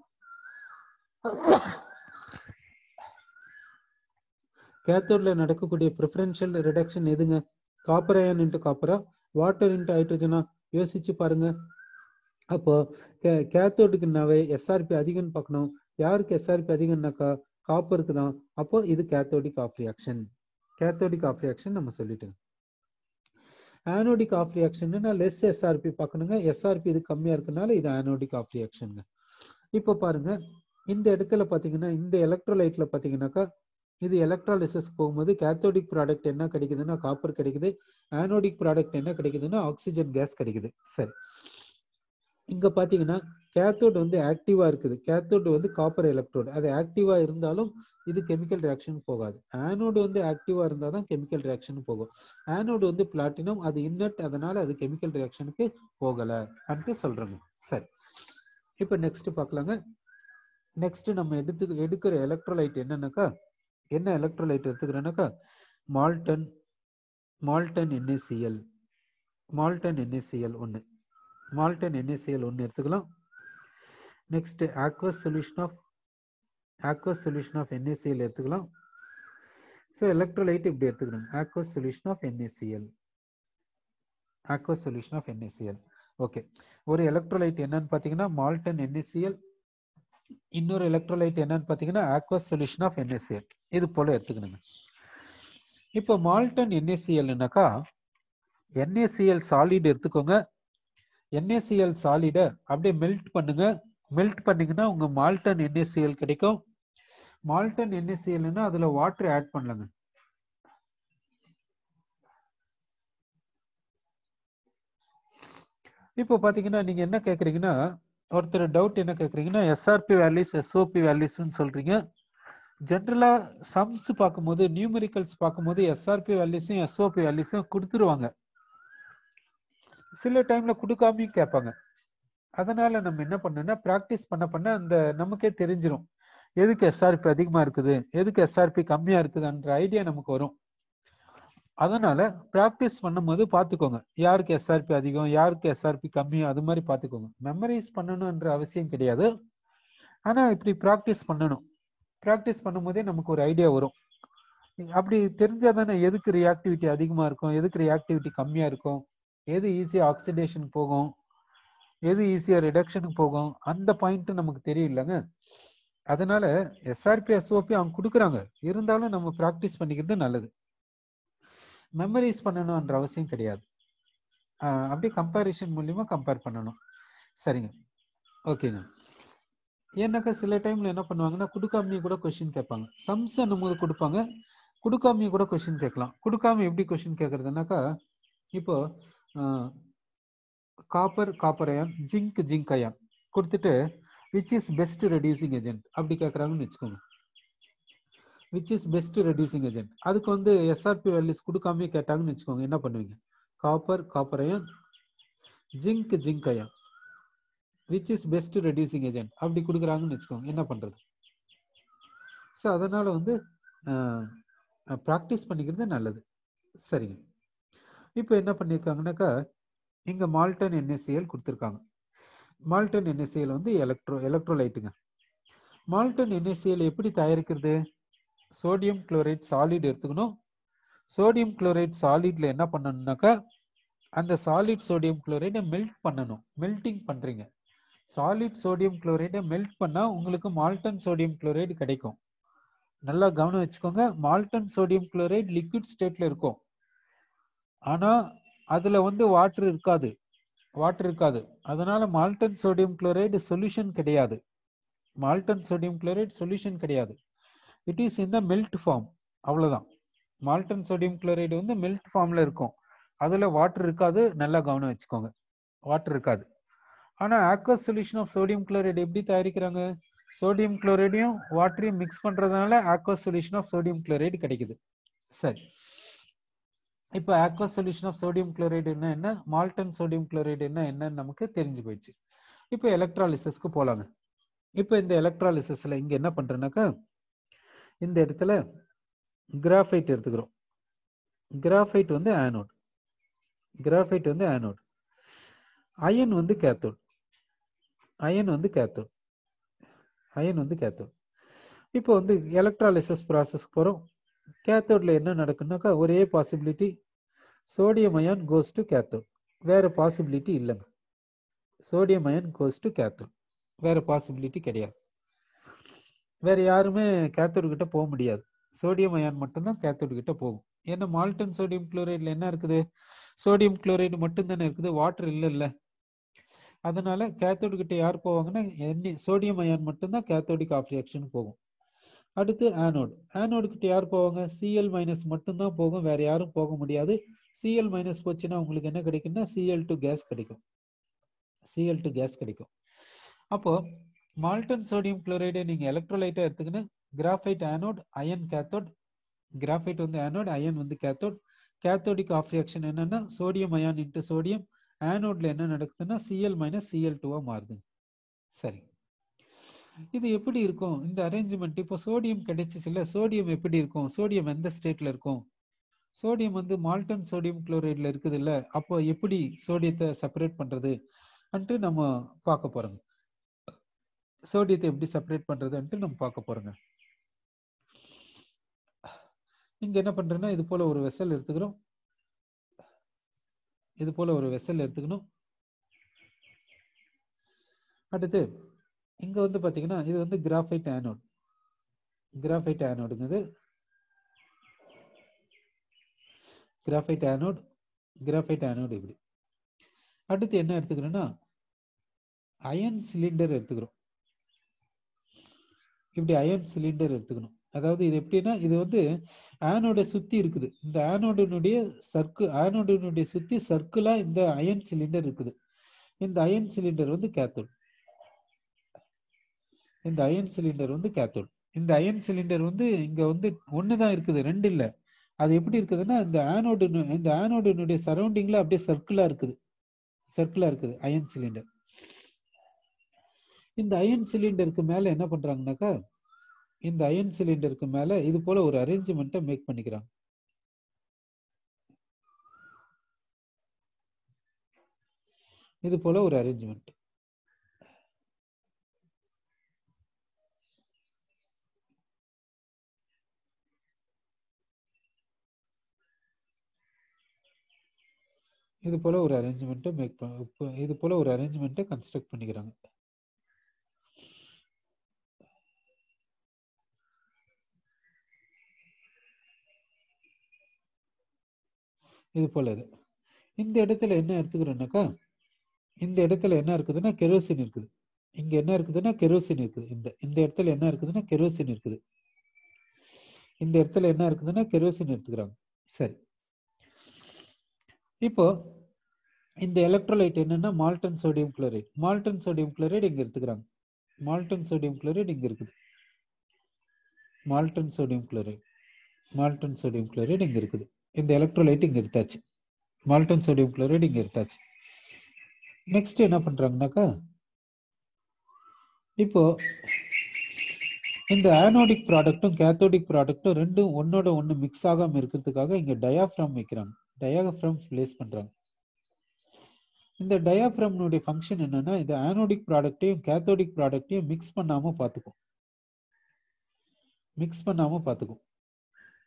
கேத்தோட்ல நடக்கக்கூடிய ப்ரிஃபரன்ஷியல் ரிடக்ஷன் எதுங்க? காப்பர் அயான் இன்டு காப்பரா, வாட்டர் இன்டு ஹைட்ரஜனா? யோசிச்சு பாருங்க. அப்போ கேத்தோடுக்குனாவே எஸ்ஆர்பி அதிகம்னு பார்க்கணும். யாருக்கு எஸ்ஆர்பி அதிகம்னாக்கா காப்பருக்கு தான். அப்போ இது கேத்தோடிக் ஆஃப் ரியாக்ஷன். நம்ம சொல்லிட்டோம். ஆனோடிக் ஆஃப் ரியாக்ஷன்னா லெஸ் எஸ்ஆர்பி பார்க்கணுங்க. எஸ்ஆர்பி இது கம்மியா இருக்கனால இது ஆனோடிக் ஆஃப் ரியாக்ஷனுங்க. இப்போ பாருங்க, இந்த இடத்துல பார்த்தீங்கன்னா இந்த எலக்ட்ரோலைட்ல பார்த்தீங்கன்னாக்கா இது எலக்ட்ராலிசிஸ் போகும்போது கேத்தோடிக் ப்ராடக்ட் என்ன கிடைக்குதுன்னா காப்பர் கிடைக்குது, ஆனோடிக் ப்ராடக்ட் என்ன கிடைக்குதுன்னா ஆக்சிஜன் கேஸ் கிடைக்குது. சரி, இங்க பாத்தீங்கன்னா கேத்தோடு வந்து ஆக்டிவா இருக்குது. கேத்தோடு வந்து காப்பர் எலக்ட்ரோடு, அது ஆக்டிவா இருந்தாலும் இது கெமிக்கல் ரியாக்ஷன் போகாது. ஆனோடு வந்து ஆக்டிவா இருந்தால் தான் கெமிக்கல் ரியாக்ஷன் போகும். ஆனோடு வந்து பிளாட்டினம், அது இன்னட், அதனால அது கெமிக்கல் ரியாக்ஷனுக்கு போகல அப்படி சொல்றாங்க. சரி, இப்போ நெக்ஸ்ட் பார்க்கலாங்க. நெக்ஸ்ட் நம்ம எடுக்கிற எலக்ட்ரோலைட் என்னன்னாக்கா, என்ன எலக்ட்ரோலைட் எடுத்துக்கிறேன்னாக்கா மால்டன் NaCl. மால்டன் NaCl 1 எடுத்துக்கலாம். Next aqueous solution of NaCl எடுத்துக்கலாம். ஸோ எலக்ட்ரோலைட் இப்படி எடுத்துக்கணும், aqueous solution of NaCl. Okay, ஒரு எலக்ட்ரோலைட் என்னன்னு பார்த்தீங்கன்னா மால்டன் NaCl, இன்னொரு எலக்ட்ரோலைட் என்னன்னு பார்த்தீங்கன்னா aqueous solution of NaCl. இது போல எடுத்துக்கணுங்க. இப்போ மால்டன் NaClனாக்கா NaCl சாலிட் எடுத்துக்கோங்க. NaCl சாலிடை அப்படியே மெல்ட் பண்ணுங்க. மெல்ட் பண்ணீங்கன்னா உங்க மால்டன் NaCl கிடைக்கும். மால்டன் NaClன்னா அதுல வாட்டர் ஆட் பண்ணலங்க. இப்போ பாத்தீங்கன்னா நீங்க என்ன கேக்குறீங்கன்னா, ஒருத்தர் டவுட் என்ன கேக்குறீங்கன்னா எஸ்ஆர்பி வேல்யூஸ் எஸ்ஓபி வேல்யூஸ்ன்னு சொல்றீங்க. ஜென்ரலா சம்ஸ் பார்க்கும்போது நியூமெரிக்கல்ஸ் பார்க்கும்போது எஸ்ஆர்பி வேல்யூஸும் எஸ்ஓபி வேல்யூஸும் கொடுத்துருவாங்க. சில டைம்ல கொடுக்காமையும் கேட்பாங்க. அதனால நம்ம என்ன பண்ணோம்னா பிராக்டிஸ் பண்ண அந்த நமக்கே தெரிஞ்சிடும் எதுக்கு எஸ்ஆர்பி அதிகமா இருக்குது, எதுக்கு எஸ்ஆர்பி கம்மியா இருக்குதுன்ற ஐடியா நமக்கு வரும். அதனால பிராக்டிஸ் பண்ணும்போது பார்த்துக்கோங்க யாருக்கு எஸ்ஆர்பி அதிகம், யாருக்கு எஸ்ஆர்பி கம்மி, அது மாதிரி பார்த்துக்கோங்க. மெமரைஸ் பண்ணணும்ன்ற அவசியம் கிடையாது. ஆனா இப்படி பிராக்டிஸ் பண்ணணும். பிராக்டிஸ் பண்ணும்போதே நமக்கு ஒரு ஐடியா வரும். அப்படி தெரிஞ்சாதானே எதுக்கு ரியாக்டிவிட்டி அதிகமா இருக்கும், எதுக்கு ரியாக்டிவிட்டி கம்மியா இருக்கும், எது ஈஸியா ஆக்சிடேஷன் போகும், எது ஈஸியா ரிடக்ஷனுக்கு போகும், அந்த பாயிண்ட் நமக்கு தெரியலங்க. அதனால எஸ்ஆர்பி எஸ்ஓபி அவங்க கொடுக்குறாங்க, இருந்தாலும் நம்ம பிராக்டிஸ் பண்ணிக்கிறது நல்லது. மெமரைஸ் பண்ணணும்ன்ற அவசியம் கிடையாது. அப்படியே கம்பேரிஷன் மூலியமா கம்பேர் பண்ணணும். சரிங்க, ஓகேங்க. ஏன்னாக்கா சில டைம்ல என்ன பண்ணுவாங்கன்னா கொடுக்காமையே கூட கொஸ்டின் கேட்பாங்க. சம்ஸ் போது கொடுப்பாங்க, கொடுக்காமையே கூட கொஸ்டின் கேட்கலாம். கொடுக்காம எப்படி கொஸ்டின் கேட்கறதுனாக்கா, இப்போ copper copper ion, zinc zinc ion கொடுத்துட்டு which is best reducing agent அப்படி கேட்குறாங்கன்னு வச்சுக்கோங்க. Which is best reducing agent, அதுக்கு வந்து எஸ்ஆர்பி வேல்யூஸ் கொடுக்காமே கேட்டாங்கன்னு வச்சுக்கோங்க. என்ன பண்ணுவீங்க? Copper copper ion, zinc zinc ion, which is best reducing agent அப்படி கொடுக்குறாங்கன்னு வச்சுக்கோங்க. என்ன பண்ணுறது? ஸோ அதனால் வந்து ப்ராக்டிஸ் பண்ணிக்கிறது நல்லது. சரிங்க. இப்போ என்ன பண்ணியிருக்காங்கனாக்கா, இங்கே மால்டன் NaCl கொடுத்துருக்காங்க. மால்டன் NaCl வந்து எலக்ட்ரோலைட்டுங்க. மால்டன் NaCl எப்படி தயாரிக்கிறது? சோடியம் குளோரைட் சாலிட் எடுத்துக்கணும். சோடியம் குளோரைட் சாலிட்ல என்ன பண்ணணும்னாக்கா, அந்த சாலிட் சோடியம் குளோரைடை மெல்ட் பண்ணணும். மெல்டிங் பண்ணுறீங்க. சாலிட் சோடியம் குளோரைடை மெல்ட் பண்ணால் உங்களுக்கு மால்டன் சோடியம் குளோரைடு கிடைக்கும். நல்லா கவனம் வச்சுக்கோங்க. மால்டன் சோடியம் குளோரைடு லிக்விட் ஸ்டேட்ல இருக்கும். ஆனா அதுல வந்து வாட்டர் இருக்காது. அதனால மால்டன் சோடியம் குளோரைடு சொல்யூஷன் கிடையாது. மால்டன் சோடியம் குளோரைடு சொல்யூஷன் கிடையாது. It is in the melt form. அவ்வளவுதான். மால்டன் சோடியம் குளோரைடு வந்து மெல்ட் ஃபார்ம்ல இருக்கும். அதுல வாட்டர் இருக்காது. நல்லா கவனம் வச்சுக்கோங்க. வாட்டர் இருக்காது. ஆனா aqueous solution of sodium chloride எப்படி தயாரிக்கிறாங்க? சோடியம் குளோரைடையும் வாட்டரையும் மிக்ஸ் பண்றதுனால aqueous solution of sodium chloride கிடைக்குது. சரி, இப்போ aqueous solution of sodium chloride என்ன, மால்டன் சோடியம் குளோரைடு என்னன்னு நமக்கு தெரிஞ்சு போயிடுச்சு. இப்போ எலக்ட்ராலிசிஸ்க்கு போலாங்க. இப்போ இந்த எலக்ட்ராலிசிஸ்ல இங்க என்ன பண்றேன்னாக்கா, இந்த இடத்துல கிராஃபைட் எடுத்துக்கிறோம். கிராஃபைட் வந்து ஆனோட், கிராஃபைட் வந்து ஆனோட், அயன் வந்து கேத்தோட், அயன் வந்து கேத்தோட், அயன் வந்து கேத்தோட். இப்போ வந்து எலக்ட்ராலிசிஸ் ப்ராசஸ் போகிறோம். கேத்தோட்ல என்ன நடக்குன்னாக்கா, ஒரே possibility, sodium ion goes to cathode. வேற பாசிபிலிட்டி இல்லைங்க. Sodium ion goes to cathode, வேற பாசிபிலிட்டி கிடையாது. வேற யாருமே கேத்தோடு கிட்ட போக முடியாது. சோடியம் அயான் மட்டும்தான் கேத்தோடு கிட்ட போகும். ஏன்னா மால்டன் சோடியம் குளோரைட்ல என்ன இருக்குது? சோடியம் குளோரைடு மட்டும் தானே இருக்குது, வாட்டர் இல்லைல்ல. அதனால கேத்தோடு கிட்ட யார் போவாங்கன்னா, சோடியம் அயான் மட்டும்தான் கேத்தோடிக் ஆஃப் ரியாக்ஷன் போகும். அடுத்து ஆனோடு, ஆனோடு கிட்ட யார் போவாங்க? சிஎல் மைனஸ் மட்டும்தான் போகும், வேற யாரும் போக முடியாது. சிஎல் மைனஸ் போச்சுன்னா உங்களுக்கு என்ன கிடைக்கும்னா Cl2 கேஸ் கிடைக்கும். Cl2 கேஸ் கிடைக்கும். அப்போ மால்டன் சோடியம் குளோரைடை நீங்க எலக்ட்ரோலைட்டா எடுத்துக்கின்னு graphite anode, iron cathode. Graphite வந்து ஆனோட், அயன் வந்து கேத்தோட். கேத்தோடிக் ஆஃப் ரியாக்ஷன் என்னன்னா சோடியம் அயான் இன்ட்டு சோடியம். ஆனோட்ல என்ன நடக்குதுன்னா Cl மைனஸ் Cl2 மாறுது. சரி, இது எப்படி இருக்கும் இந்த அரேஞ்ச்மெண்ட்? இப்போ சோடியம் கிடைச்சிச்சுல, சோடியம் எப்படி இருக்கும்? சோடியம் எந்த ஸ்டேட்ல இருக்கும்? சோடியம் வந்து மால்டன் சோடியம் குளோரைட்ல இருக்குது இல்ல, அப்போ எப்படி சோடியத்தை செப்பரேட் பண்றது அன்ட்டு நம்ம பார்க்க போறோங்க. சோடியத்தை எப்படி செப்பரேட் பண்றதுன்ட்டு நம்ம பார்க்க போறோங்க. இங்க என்ன பண்றேன்னா, இது போல ஒரு வெசல் எடுத்துக்கிறோம். இது போல ஒரு வெசல் எடுத்துக்கணும். அடுத்து இங்க வந்து பாத்தீங்கன்னா, இது வந்து கிராஃபைட் ஆனோட். கிராஃபைட் ஆனோடுங்கிறது கிராஃபைட் ஆனோட், கிராஃபைட் ஆனோடு இப்படி. அடுத்து என்ன எடுத்துக்கிறோம்னா, அயன் சிலிண்டர் எடுத்துக்கிறோம். இப்படி அயன் சிலிண்டர் எடுத்துக்கணும். அதாவது இது எப்படின்னா, இது வந்து ஆனோட சுத்தி இருக்குது. இந்த ஆனோடினுடைய சுத்தி சர்க்கிளா இந்த அயன் சிலிண்டர் இருக்குது. இந்த அயன் சிலிண்டர் வந்து கேத்தோட். இந்த அயன் சிலிண்டர் வந்து கேத்தோட். இந்த அயன் சிலிண்டர் வந்து இங்க வந்து ஒண்ணுதான் இருக்குது, ரெண்டு இல்ல. அது எப்படி இருக்குதுன்னா, இந்த ஆனோடினுடைய சரௌண்டிங்ல அப்படியே சர்க்கிளா இருக்குது. சர்க்கிளா இருக்குது அயன் சிலிண்டர். இந்த அயன் சிலிண்டருக்கு மேல என்ன பண்றாங்கன்னாக்கா, இந்த அயன் சிலிண்டருக்கு மேல இது போல ஒரு அரேஞ்ச்மெண்ட்டை மேக் பண்ணிக்கிறாங்க. இது போல ஒரு அரேஞ்ச்மெண்ட். இது போல ஒரு அரேஞ்ச்மெண்ட்டை இது போல ஒரு அரேஞ்ச்மெண்ட்டை கன்ஸ்ட்ரக்ட் பண்ணிக்கிறாங்க. இது போல இது. இந்த இடத்துல என்ன எடுத்துக்கிறோம்னாக்கா, இந்த இடத்துல என்ன இருக்குதுன்னா கெரோசின் இருக்குது. இங்க என்ன இருக்குதுன்னா கெரோசின் இருக்குது. இந்த இடத்துல என்ன இருக்குதுன்னா கெரோசின் இருக்குது. இந்த இடத்துல என்ன இருக்குதுன்னா கெரோசின் எடுத்துக்கிறாங்க. சரி, இப்போ இந்த எலக்ட்ரோலைட் என்னன்னா Malton sodium chloride. Malton sodium chloride இங்க எடுத்துக்கிறாங்க. மால்டன் சோடியம் குளோரைடு இங்க இருக்குது. Malton sodium chloride, Malton sodium chloride இங்க இருக்குது. இந்த எலக்ட்ரோலைட் இங்க எடுத்தாச்சு. மால்டன் சோடியம் குளோரைடு இங்க எடுத்தாச்சு. நெக்ஸ்ட் என்ன பண்றாங்கன்னாக்கா, இப்போ இந்த ஆனோடிக் ப்ராடக்ட்டும் கேத்தோடிக் ப்ராடக்ட்டும் ரெண்டும் ஒன்னோட ஒன்று மிக்ஸ் ஆகாம இருக்கிறதுக்காக இங்க டயாஃப்ராம் வைக்கிறாங்க. டயாஃப்ராம் பிளேஸ் பண்றாங்க. இந்த டயாஃப்ராம்னுடைய ஃபங்க்ஷன் என்னன்னா, இந்த ஆனோடிக் ப்ராடக்ட்டையும் கேத்தோடிக் ப்ராடக்ட்டையும் மிக்ஸ் பண்ணாம பார்த்துக்கும். மிக்ஸ் பண்ணாம பார்த்துக்கும்.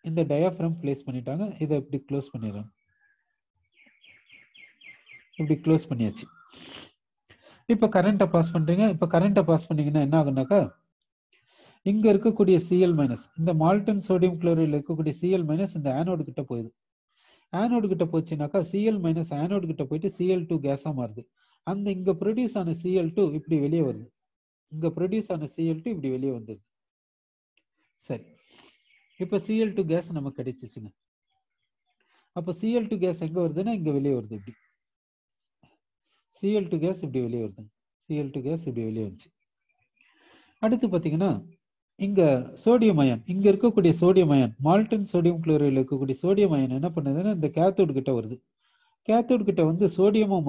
இந்த டயாஃப்ராம் பிளேஸ் பண்ணிட்டாங்க. இதை இப்படி க்ளோஸ் பண்ணிடுறாங்க. இப்படி க்ளோஸ் பண்ணியாச்சு. இப்போ கரண்ட்டை பாஸ் பண்றீங்க. இப்போ கரண்ட்டை பாஸ் பண்ணீங்கன்னா என்ன ஆகுனாக்கா, இங்க இருக்கக்கூடிய சிஎல் மைனஸ், இந்த மால்டன் சோடியம் குளோரைடில் இருக்கக்கூடிய சிஎல் மைனஸ் இந்த ஆனோடு கிட்ட போகுது. ஆனோடு கிட்ட போச்சுனாக்கா சிஎல் மைனஸ் ஆனோடு கிட்ட போயிட்டு சிஎல்2 கேஸா மாறுது. அந்த இங்க ப்ரொடியூஸ் ஆன சிஎல்2 இப்படி வெளியே வருது. இங்க ப்ரொடியூஸ் ஆன சிஎல்2 இப்படி வெளியே வந்தது. சரி, இப்போ சிஎல்2 கேஸ் நமக்கு கிடைச்சிச்சுங்க. அப்போ சிஎல்2 கேஸ் எங்க வருதுன்னா இங்க வெளியே வருது. இப்படி சிஎல்2 கேஸ் இப்படி வெளியே வருது. சிஎல்2 கேஸ் இப்படி வெளியே வந்துச்சு. அடுத்து பாத்தீங்கன்னா இங்க சோடியம் அயன், இங்க இருக்கக்கூடிய சோடியம் அயன், மால்டன் சோடியம் குளோரைடில் இருக்கக்கூடிய சோடியம் அயன் என்ன பண்ணுதுன்னா இந்த கேத்தோடு கிட்ட வருது. கேத்தோடு கிட்ட வந்து சோடியமும்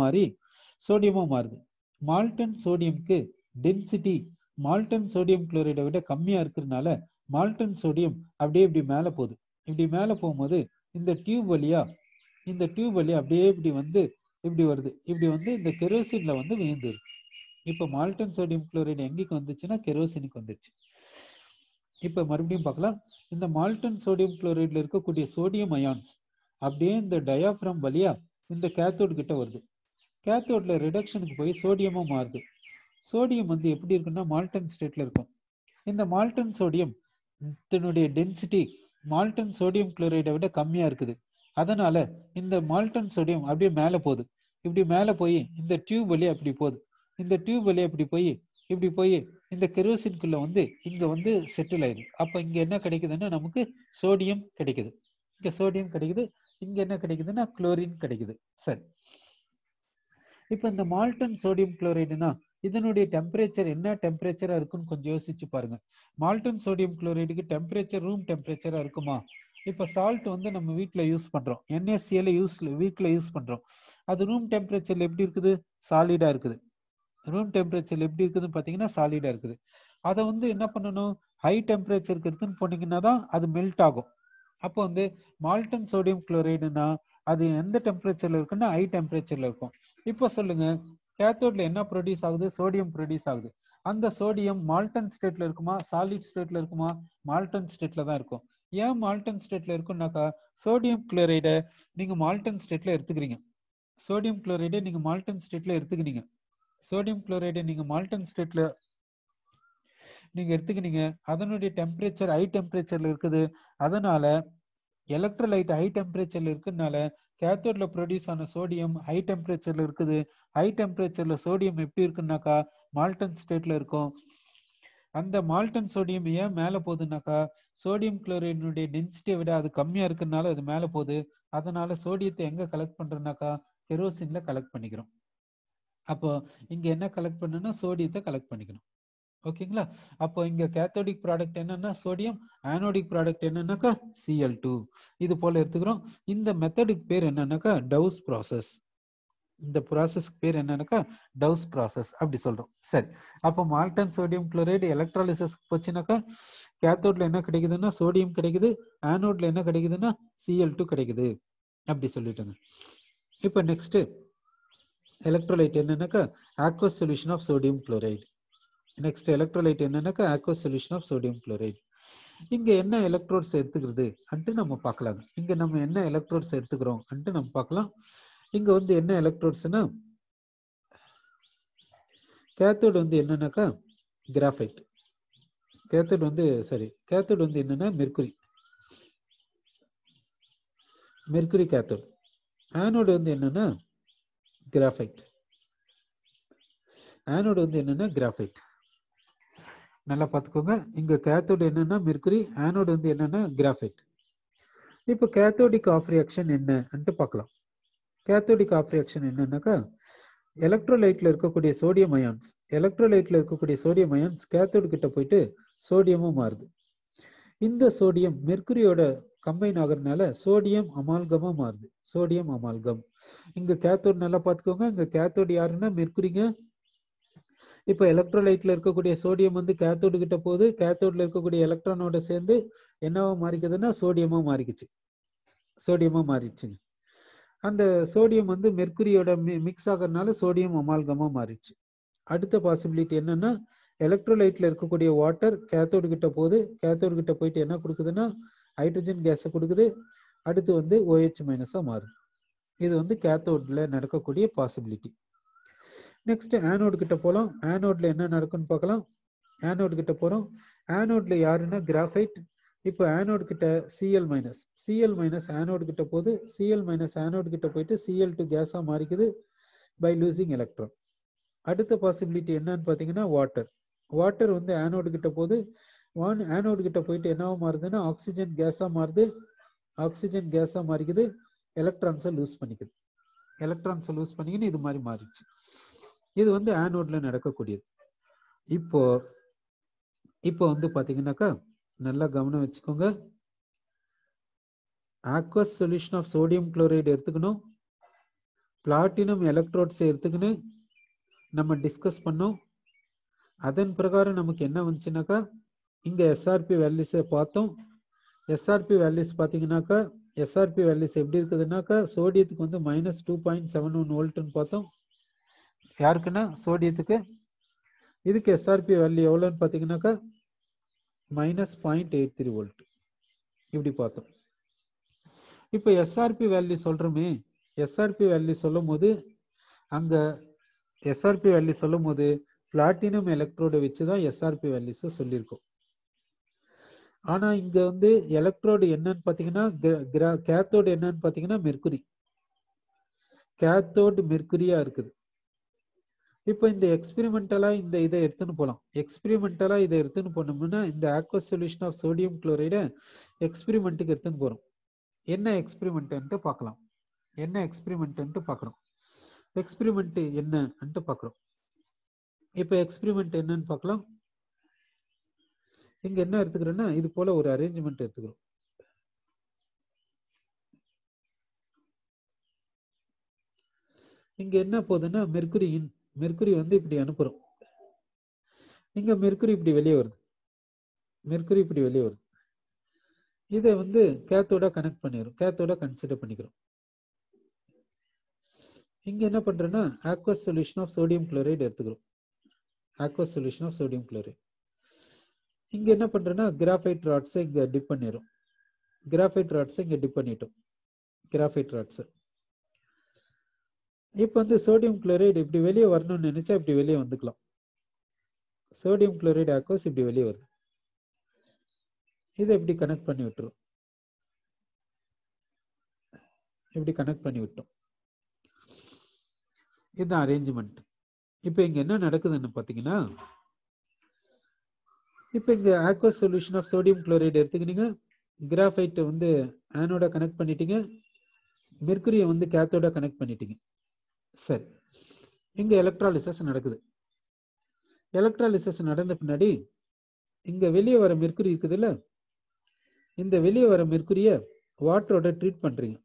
மாறுது. மால்டன் சோடியம்க்கு டென்சிட்டி மால்டன் சோடியம் குளோரைடை விட கம்மியா இருக்கிறதுனால மால்டன் சோடியம் அப்படியே இப்படி மேல போகுது. இப்படி மேல போகும்போது இந்த டியூப் வழியா அப்படியே இப்படி வந்து இப்படி வருது. இப்படி வந்து இந்த கெரோசின்ல வந்து விழுந்துருது. இப்ப மால்டன் சோடியம் குளோரைடு எங்கேக்கு வந்துச்சுன்னா கெரோசினுக்கு வந்துச்சு. இப்ப மறுபடியும் பார்க்கலாம். இந்த மால்டன் சோடியம் குளோரைட்ல இருக்கக்கூடிய சோடியம் அயான்ஸ் அப்படியே இந்த டயாஃப்ராம் வழியா இந்த கேத்தோடு கிட்ட வருது. கேத்தோட்ல ரிடக்ஷனுக்கு போய் சோடியமும் மாறுது. சோடியம் வந்து எப்படி இருக்குன்னா மால்டன் ஸ்டேட்ல இருக்கும். இந்த மால்டன் சோடியம் இதனுடைய டென்சிட்டி மால்டன் சோடியம் குளோரைடை விட கம்மியா இருக்குது. அதனால இந்த மால்டன் சோடியம் அப்படியே மேல போகுது. இப்படி மேல போய் இந்த டியூப் வழியா அப்படி போகுது. இந்த டியூப் வழியா இப்படி போய் இந்த கெரோசின்குள்ள வந்து இங்க வந்து செட்டில் ஆயிடுது. அப்ப இங்க என்ன கிடைக்குதுன்னா நமக்கு சோடியம் கிடைக்குது. இங்க சோடியம் கிடைக்குது. இங்க என்ன கிடைக்குதுன்னா குளோரின் கிடைக்குது. சரி, இப்ப இந்த மால்டன் சோடியம் குளோரைடுனா இதனுடைய டெம்பரேச்சர் என்ன டெம்பரேச்சரா இருக்குன்னு கொஞ்சம் யோசிச்சு பாருங்க. மால்டன் சோடியம் குளோரைடுக்கு டெம்பரேச்சர் ரூம் டெம்பரேச்சரா இருக்குமா? இப்ப சால்ட் வந்து நம்ம வீட்டுல யூஸ் பண்றோம், NaCl வீட்டுல யூஸ் பண்றோம். அது ரூம் டெம்பரேச்சர்ல எப்படி இருக்குது? சாலிடா இருக்குது. ரூம் டெம்பரேச்சர்ல எப்படி இருக்குதுன்னு பாத்தீங்கன்னா சாலிடா இருக்குது. அதை வந்து என்ன பண்ணணும், ஹை டெம்பரேச்சருக்கு எடுத்துன்னு போனீங்கன்னா தான் அது மெல்ட் ஆகும். அப்போ வந்து மால்டன் சோடியம் குளோரைடுனா அது எந்த டெம்பரேச்சர்ல இருக்குன்னா ஹை டெம்பரேச்சர்ல இருக்கும். இப்போ சொல்லுங்க, கேத்தோட்ல என்ன ப்ரொடியூஸ் ஆகுது? சோடியம் ப்ரொடியூஸ் ஆகுது. அந்த சோடியம் மால்டன் ஸ்டேட்ல இருக்குமா சாலிட் ஸ்டேட்ல இருக்குமா? மால்டன் ஸ்டேட்ல தான் இருக்கும். ஏன் மால்டன் ஸ்டேட்ல இருக்குன்னாக்கா, சோடியம் குளோரைடை நீங்க மால்டன் ஸ்டேட்ல எடுத்துக்கிறீங்க. சோடியம் குளோரைடை நீங்க மால்டன் ஸ்டேட்ல எடுத்துக்கிறீங்க. சோடியம் குளோரைடை நீங்க மால்டன் ஸ்டேட்ல நீங்க எடுத்துக்கினீங்க. அதனுடைய டெம்பரேச்சர் ஹை டெம்பரேச்சர்ல இருக்குது. அதனால எலக்ட்ரோலைட் ஹை டெம்பரேச்சர்ல இருக்கிறதுனால கேத்தோட்ல ப்ரொடியூஸ் ஆன சோடியம் ஹை டெம்பரேச்சர்ல இருக்குது. ஹை டெம்பரேச்சர்ல சோடியம் எப்படி இருக்குன்னாக்கா மால்டன் ஸ்டேட்ல இருக்கும். அந்த மால்டன் சோடியம் ஏன் மேல போகுதுன்னாக்கா, சோடியம் குளோரைடினுடைய டென்சிட்டியை விட அது கம்மியா இருக்கிறதுனால அது மேல போகுது. அதனால சோடியத்தை எங்க கலெக்ட் பண்றோம்னாக்கா கெரோசின்ல கலெக்ட் பண்ணிக்கிறோம். அப்போ இங்க என்ன கலெக்ட் பண்ணணும்னா சோடியத்தை கலெக்ட் பண்ணிக்கணும். ஓகேங்களா? அப்போ இங்க கேத்தோடிக் ப்ராடக்ட் என்னன்னா சோடியம், ஆனோடிக் ப்ராடக்ட் என்னன்னாக்கா Cl2. இது போல எடுத்துக்கிறோம். இந்த மெத்தடுக்கு பேர் என்னன்னாக்கா டவுஸ் ப்ராசஸ். இந்த ப்ராசஸ்க்கு பேர் என்னன்னாக்கா டவுஸ் ப்ராசஸ் அப்படி சொல்றோம். சரி, அப்போ மால்டன் சோடியம் குளோரைடு எலக்ட்ராலிசிஸ் போச்சுனாக்கா கேத்தோட்ல என்ன கிடைக்குதுன்னா சோடியம் கிடைக்குது, ஆனோட்ல என்ன கிடைக்குதுன்னா Cl2 கிடைக்குது அப்படி சொல்லிட்டுங்க. இப்போ நெக்ஸ்ட் எலக்ட்ரோலைட் என்னன்னாக்கா aqueous solution of sodium chloride. Next electrolyte என்னன்னாக்கா aqueous solution of sodium chloride. இங்க என்ன எலக்ட்ரோட்ஸ் எடுத்துக்கிறது அன்ட்டு நம்ம பார்க்கலாம். இங்க நம்ம என்ன எலக்ட்ரோட்ஸ் எடுத்துக்கிறோம் அன்ட்டு நம்ம பார்க்கலாம். இங்க வந்து என்ன எலக்ட்ரோட்ஸ்னா கேத்தோடு வந்து என்னன்னாக்கா கிராஃபைட். கேத்தோடு வந்து என்னன்னா மெர்குரி கேத்தோடு. ஆனோடு வந்து என்னன்னா கிராஃபைட். ஆனோடு வந்து என்னன்னா கிராஃபைட். நல்லா பார்த்துக்கோங்க. இங்க கேத்தோடு என்னன்னா மெர்குரி, ஆனோடு வந்து என்னன்னா கிராஃபைட். இப்போ கேத்தோடிக் ஆஃப் ரியாக்ஷன் என்னன்ட்டு பார்க்கலாம். கேத்தோடிக் ஆஃப் ரியாக்ஷன் என்னன்னாக்கா, எலக்ட்ரோலைட்ல இருக்கக்கூடிய சோடியம் அயான்ஸ், எலக்ட்ரோலைட்ல இருக்கக்கூடிய சோடியம் அயான்ஸ் கேத்தோடு கிட்ட போயிட்டு சோடியமும் மாறுது. இந்த சோடியம் மெர்குரியோட கம்பைன் ஆகிறதுனால சோடியம் அமால்கமா மாறுது. Sodium amalgam. இங்க கேத்தோடு நல்லா பார்த்துக்கோங்க. இங்க கேத்தோடு யாருன்னா மெர்குரிங்க. இப்போ எலக்ட்ரோலைட்ல இருக்கக்கூடிய சோடியம் வந்து கேத்தோடு கிட்ட போகுது. கேத்தோட்ல இருக்கக்கூடிய எலக்ட்ரானோட சேர்ந்து என்னவா மாறிக்குதுன்னா சோடியமா மாறிக்குச்சு. சோடியமா மாறிடுச்சுங்க. அந்த சோடியம் வந்து மெர்குரியோட மிக்ஸ் ஆகிறதுனால சோடியம் அமால்கமா மாறிடுச்சு. அடுத்த பாசிபிலிட்டி என்னன்னா, எலக்ட்ரோலைட்ல இருக்கக்கூடிய வாட்டர் கேத்தோடு கிட்ட போகுது. கேத்தோடு கிட்ட போயிட்டு என்ன கொடுக்குதுன்னா ஹைட்ரஜன் கேஸை கொடுக்குது. அடுத்து வந்து OH மைனஸா மாறுது. இது வந்து கேத்தோட்ல நடக்கக்கூடிய பாசிபிலிட்டி. நெக்ஸ்ட் ஆனோடு கிட்ட போகலாம். ஆனோட்ல என்ன நடக்கும்னு பார்க்கலாம். ஆனோடு கிட்ட போறோம். ஆனோட்ல யாருன்னா கிராஃபைட். இப்போ ஆனோடு கிட்ட Cl minus, Cl minus anode கிட்ட போகுது. Cl மைனஸ் ஆனோடு கிட்ட போயிட்டு Cl2 கேஸா மாறிக்குது பை லூசிங் எலக்ட்ரான். அடுத்த பாசிபிலிட்டி என்னன்னு பார்த்தீங்கன்னா வாட்டர். வாட்டர் வந்து ஆனோடு கிட்ட போகுது. ஆனோடு கிட்ட போயிட்டு என்னவா மாறுதுன்னா ஆக்சிஜன் கேஸா மாறுது. ஆக்சிஜன் கேஸா மாறிக்குது. எலக்ட்ரான்ஸை லூஸ் பண்ணிக்குது. எலக்ட்ரான்ஸை லூஸ் பண்ணிக்கின்னு இது மாதிரி மாறிடுச்சு. இது வந்து ஆனோட்ல நடக்கக்கூடியது. இப்போ வந்து பாத்தீங்கன்னாக்கா நல்லா கவனம் வச்சுக்கோங்க. Aqueous solution of sodium chloride எடுத்துக்கணும். பிளாட்டினம் எலக்ட்ரோட்ஸ் எடுத்துக்கணும். நம்ம டிஸ்கஸ் பண்ணோம். அதன் பிரகாரம் நமக்கு என்ன வந்துச்சுனாக்கா, இங்க எஸ்ஆர்பி வேல்யூஸை பார்த்தோம். எஸ்ஆர்பி வேல்யூஸ் பார்த்தீங்கன்னாக்கா, எஸ்ஆர்பி வேல்யூஸ் எப்படி இருக்குதுன்னாக்கா, சோடியத்துக்கு வந்து -2.71 வோல்ட்னு பார்த்தோம். யாருக்குன்னா சோடியத்துக்கு. இதுக்கு எஸ்ஆர்பி வேல்யூ எவ்வளோன்னு பார்த்தீங்கன்னாக்கா -0.83 வோல்ட் இப்படி பார்த்தோம். இப்போ எஸ்ஆர்பி வேல்யூ சொல்றோமே, எஸ்ஆர்பி வேல்யூ சொல்லும் போது அங்க எஸ்ஆர்பி வேல்யூ சொல்லும் போது பிளாட்டினம் எலக்ட்ரோட வச்சுதான் எஸ்ஆர்பி வேல்யூஸை சொல்லியிருக்கோம். ஆனா இங்க வந்து எலக்ட்ரோடு என்னன்னு பாத்தீங்கன்னா, கேத்தோடு என்னன்னு பாத்தீங்கன்னா மெர்குரி. கேத்தோடு மெர்குரியா இருக்குது. இப்போ இந்த எக்ஸ்பெரிமெண்டலா இந்த இதை எடுத்துன்னு போகலாம். எக்ஸ்பெரிமெண்டலா இதை எடுத்துன்னு போனோம்னா இந்த ஆக்வஸ் சொல்யூஷன் ஆஃப் சோடியம் குளோரைடை எக்ஸ்பெரிமெண்ட்டுக்கு எடுத்துன்னு போறோம். என்ன எக்ஸ்பெரிமெண்ட்டு பார்க்கலாம். என்ன எக்ஸ்பெரிமெண்ட்டு பார்க்குறோம். எக்ஸ்பெரிமெண்ட் என்னன்ட்டு பார்க்குறோம். இப்போ எக்ஸ்பெரிமெண்ட் என்னன்னு பார்க்கலாம். இங்க என்ன எடுத்துக்கிறோன்னா இது போல ஒரு அரேஞ்ச்மெண்ட் எடுத்துக்கிறோம். இங்க என்ன போகுதுன்னா மெர்குரி வந்து இப்படி அனுப்புறோம். இங்க மெர்குரி இப்படி வெளியே வருது. மெர்குரி இப்படி வெளியே வருது. இதை வந்து கேத்தோட கனெக்ட் பண்ணிடுறோம். கேத்தோட கன்சிடர் பண்ணிக்கிறோம். இங்க என்ன பண்றோம்னா aqueous solution of sodium chloride எடுத்துக்கிறோம். Aqueous solution of sodium chloride. இங்க என்ன பண்றோம்னா கிராஃபைட் ராட்ஸை இங்க டிப் பண்ணிடும். கிராஃபைட் ராட்ஸை இங்க டிப் பண்ணிட்டோம். Graphite rods. இப்போ வந்து சோடியம் குளோரைடு இப்படி வெளியே வரணும்னு நினைச்சா இப்படி வெளியே வந்துக்கலாம். சோடியம் குளோரைடு ஆக்வஸ் இப்படி வெளியே வருது. இதை இப்படி கனெக்ட் பண்ணி விட்டுரும். இப்படி கனெக்ட் பண்ணி விட்டோம். இதுதான் அரேஞ்ச்மெண்ட். இப்போ இங்க என்ன நடக்குதுன்னு பார்த்தீங்கன்னா, இப்போ இங்க aqueous solution of sodium chloride எடுத்துக்கிட்டீங்க. கிராஃபைட் வந்து ஆனோட கனெக்ட் பண்ணிட்டீங்க. மெர்குரியை வந்து கேத்தோட கனெக்ட் பண்ணிட்டீங்க. சரி, இங்க எலக்ட்ராலிசிஸ் நடக்குது. எலக்ட்ராலிசிஸ் நடந்த பின்னாடி இங்க வெளியே வர மெர்குரி இருக்குதுல்ல, இந்த வெளியே வர மெர்குரிய வாட்டரோட ட்ரீட் பண்றீங்க.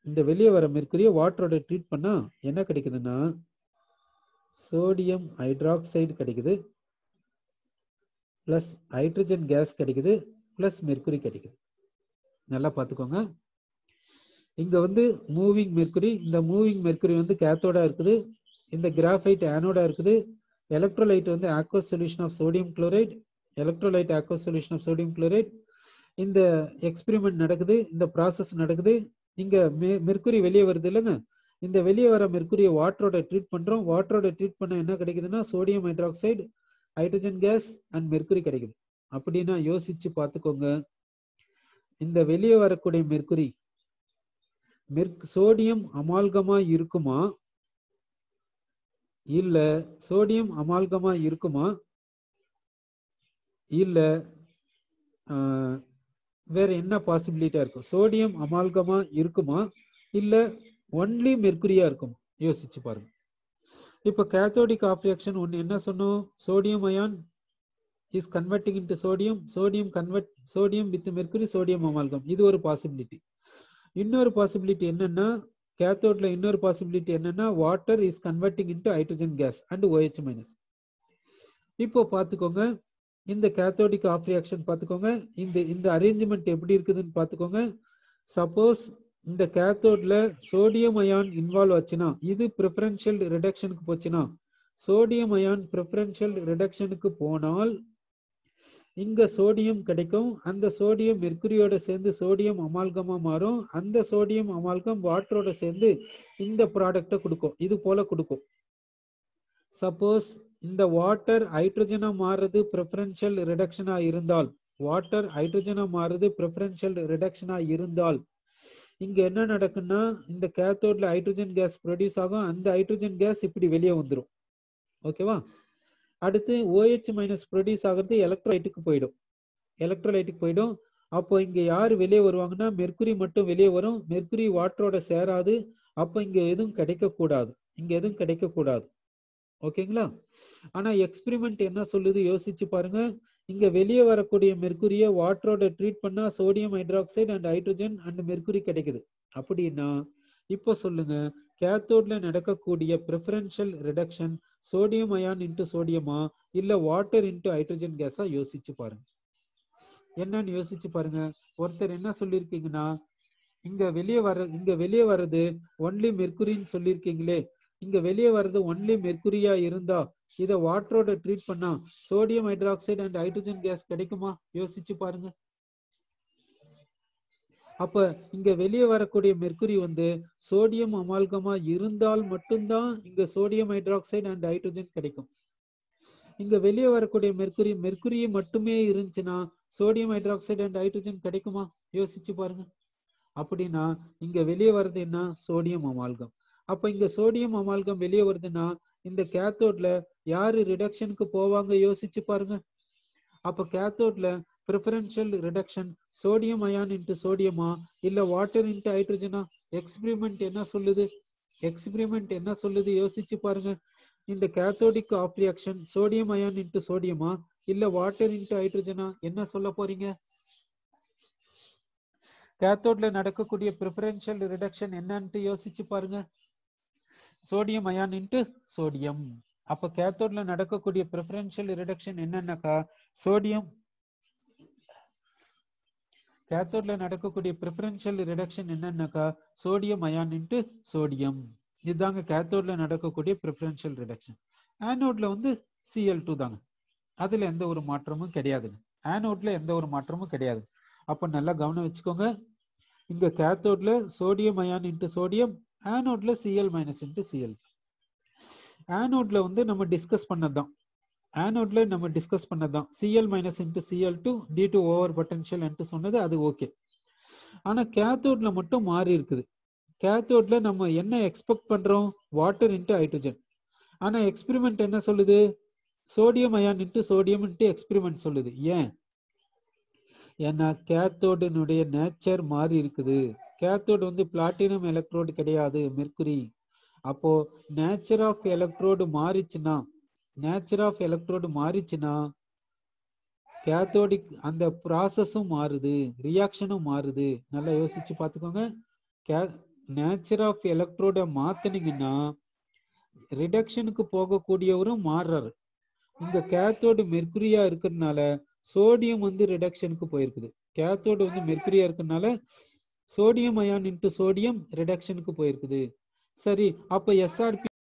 இந்த வெளியே வர மெர்குரிய வாட்டரோட ட்ரீட் பண்ணா என்ன கிடைக்குதுன்னா சோடியம் ஹைட்ராக்சைடு கிடைக்குது, பிளஸ் ஹைட்ரஜன் கேஸ் கிடைக்குது, பிளஸ் மெர்குரி கிடைக்குது. நல்லா பார்த்துக்கோங்க. இங்க வந்து மூவிங் மெர்குரி, இந்த மூவிங் மெர்குரி வந்து கேத்தோடா இருக்குது. இந்த கிராஃபைட் ஆனோடா இருக்குது. எலக்ட்ரோலைட் வந்து aqueous solution of sodium chloride. Electrolyte aqueous solution of sodium chloride. இந்த எக்ஸ்பெரிமெண்ட் நடக்குது. இந்த ப்ராசஸ் நடக்குது. இங்க மெர்குரி வெளியே வருது இல்லைங்க. இந்த வெளியே வர மெர்குரியை வாட்டரோட ட்ரீட் பண்றோம். வாட்டரோட ட்ரீட் பண்ண என்ன கிடைக்குதுன்னா sodium hydroxide, hydrogen case and mercury கிடைக்குது. அப்படின்னா யோசிச்சு பார்த்துக்கோங்க. இந்த வெளியே வரக்கூடிய மெர்குரி சோடியம் அமால்கமா இருக்குமா இல்ல சோடியம் அமால்கமா இருக்குமா, இல்ல வேற என்ன பாசிபிலிட்டியா இருக்கும்? சோடியம் அமால்கமா இருக்குமா, இல்ல ஒன்லி மெர்குரியா இருக்கும்? யோசிச்சு பாருங்க. இப்போ கேத்தோடிக் ஆஃப் ரியாக்ஷன் ஒன்று என்ன சொன்னோம்? Sodium ion is converting into sodium with mercury sodium amalgam. இது ஒரு பாசிபிலிட்டி. இன்னொரு பாசிபிலிட்டி என்னன்னா, கேத்தோட்ல இன்னொரு பாசிபிலிட்டி என்னன்னா, water is converting into hydrogen case and OH minus. இப்போ பார்த்துக்கோங்க, இந்த கேத்தோடிக் ஆஃப் ரியாக்ஷன் பார்த்துக்கோங்க, இந்த அரேஞ்ச்மெண்ட் எப்படி இருக்குதுன்னு பார்த்துக்கோங்க. சப்போஸ் இந்த கேத்தோட்ல சோடியம் அயான் இன்வால்வ் ஆச்சுன்னா, இது ப்ரிஃபரன்ஷியல் ரிடக்ஷனுக்கு போச்சுன்னா, சோடியம் அயான் ப்ரிஃபரன்ஷியல் ரிடக்ஷனுக்கு போனால் இங்க சோடியம் கிடைக்கும். அந்த சோடியம் மெர்குரியோட சேர்ந்து சோடியம் அமால்கமா மாறும். அந்த சோடியம் அமால்கம் வாட்டரோட சேர்ந்து இந்த ப்ராடக்டை கொடுக்கும், இது போல கொடுக்கும். சப்போஸ் இந்த வாட்டர் ஹைட்ரஜனா மாறுறது ப்ரிஃபரன்ஷியல் ரிடக்ஷனா இருந்தால், வாட்டர் ஹைட்ரஜனா மாறுறது ப்ரிஃபரன்ஷியல் ரிடக்ஷனா இருந்தால் இங்க என்ன நடக்குன்னா, இந்த கேத்தோட்ல ஹைட்ரஜன் கேஸ் ப்ரொடியூஸ் ஆகும். அந்த ஹைட்ரஜன் கேஸ் இப்படி வெளியே வந்துடும். ஓகேவா? அடுத்து OH மைனஸ் ப்ரொடியூஸ் ஆகிறது எலக்ட்ரோலைட்டுக்கு போயிடும். அப்போ இங்க யார் வெளியே வருவாங்கன்னா, மெர்குரி மட்டும் வெளியே வரும். மெர்குரி வாட்டரோட சேராது. அப்போ இங்க எதுவும் கிடைக்க கூடாது. ஓகேங்களா? ஆனா எக்ஸ்பெரிமெண்ட் என்ன சொல்லுது யோசிச்சு பாருங்க. இங்க வெளியே வரக்கூடிய மெர்குரிய வாட்டரோட ட்ரீட் பண்ணா sodium hydroxide and hydrogen and mercury கிடைக்குது. அப்படின்னா இப்போ சொல்லுங்க, கேத்தோட்ல நடக்கக்கூடிய preferential reduction sodium ion into சோடியமா, இல்ல வாட்டர் இன்டு ஹைட்ரஜன் கேஸா? யோசிச்சு பாருங்க. என்னன்னு யோசிச்சு பாருங்க. ஒருத்தர் என்ன சொல்லியிருக்கீங்கன்னா, இங்க வெளியே வர்றது ஒன்லி மெர்குரின்னு சொல்லியிருக்கீங்களே, இங்க வெளியே வர்றது ஒன்லி மெர்குரியா இருந்தா இதை வாட்டரோட ட்ரீட் பண்ணா sodium hydroxide and hydrogen case கிடைக்குமா? யோசிச்சு பாருங்க. அப்ப இங்க வெளியே வரக்கூடிய மெர்குரி சோடியம் அமால்கமா இருந்தால் மட்டும்தான் இங்க சோடியம் ஹைட்ராக்சைடு அண்ட் ஹைட்ரஜன் கிடைக்கும். இங்க வெளியே வரக்கூடிய மெர்குரி மட்டுமே இருந்துச்சுன்னா சோடியம் ஹைட்ராக்சைடு அண்ட் ஹைட்ரஜன் கிடைக்குமா? யோசிச்சு பாருங்க. அப்படின்னா இங்க வெளியே வருது என்ன? Sodium amalgam. அப்ப இங்க சோடியம் அமால்கம் வெளியே வருதுன்னா இந்த கேத்தோட்ல யாரு ரிடக்ஷனுக்கு போவாங்க? யோசிச்சு பாருங்க. அப்ப கேத்தோட்ல preferential reduction sodium ion into சோடியமா, இல்ல வாட்டர் இன்டு ஹைட்ரஜனா? எக்ஸ்பெரிமெண்ட் என்ன சொல்லுது? யோசிச்சு பாருங்க. இந்த cathodic of reaction sodium ion into சோடியமா, இல்ல வாட்டர் இன்டு ஹைட்ரஜனா? என்ன சொல்ல போறீங்க? கேத்தோட்ல நடக்கக்கூடிய ப்ரிஃபரன்ஷியல் ரிடக்ஷன் என்னன்னு யோசிச்சு பாருங்க. Sodium ion into sodium. அப்ப கேத்தோட்ல நடக்கக்கூடிய ப்ரிஃபரன்ஷியல் ரிடக்ஷன் என்னன்னாக்கா சோடியம் அயான் இன்டு சோடியம். இதுதாங்க கேத்தோட்ல நடக்கக்கூடிய ப்ரிஃபரன்ஷியல் ரிடக்ஷன். ஆனோட்ல Cl2 தாங்க. அதுல எந்த ஒரு மாற்றமும் கிடையாது. அப்ப நல்லா கவனம் வச்சுக்கோங்க. இங்க கேத்தோட்ல சோடியம் அயான் இன்டு சோடியம், ஆனோட்ல Cl மைனஸ் இன்டு Cl. ஆனோட்ல நம்ம டிஸ்கஸ் பண்ணதுதான். Cl minus into Cl2 due to over potential என்று சொன்னது, அது ஓகே. ஆனா கேத்தோட்ல மட்டும் மாறி இருக்குது. கேத்தோட்ல நம்ம என்ன எக்ஸ்பெக்ட் பண்றோம்? Water into hydrogen. ஆனா எக்ஸ்பெரிமெண்ட் என்ன சொல்லுது? Sodium ion into sodium experiment சொல்லுது. ஏன்னா கேத்தோடினுடைய நேச்சர் மாறி இருக்குது. கேத்தோடு பிளாட்டினம் எலக்ட்ரோடு கிடையாது, மெர்குரி. அப்போ நேச்சர் ஆஃப் எலக்ட்ரோடு மாறிச்சுன்னா கேத்தோடிக் அந்த ப்ராசஸும் மாறுது, ரியாக்ஷனும் மாறுது. நல்லா யோசிச்சு பார்த்துக்கோங்க. நேச்சர் ஆஃப் எலக்ட்ரோட மாத்தினீங்கன்னா ரிடக்ஷனுக்கு போகக்கூடியவரும் மாறுறாரு. இங்க கேத்தோடு மெர்குரியா இருக்கிறதுனால சோடியம் ரிடக்ஷனுக்கு போயிருக்குது. கேத்தோடு மெர்குரியா இருக்கிறதுனால சோடியம் அயான் இன்டு சோடியம் ரிடக்ஷனுக்கு போயிருக்குது. சரி, அப்ப SRP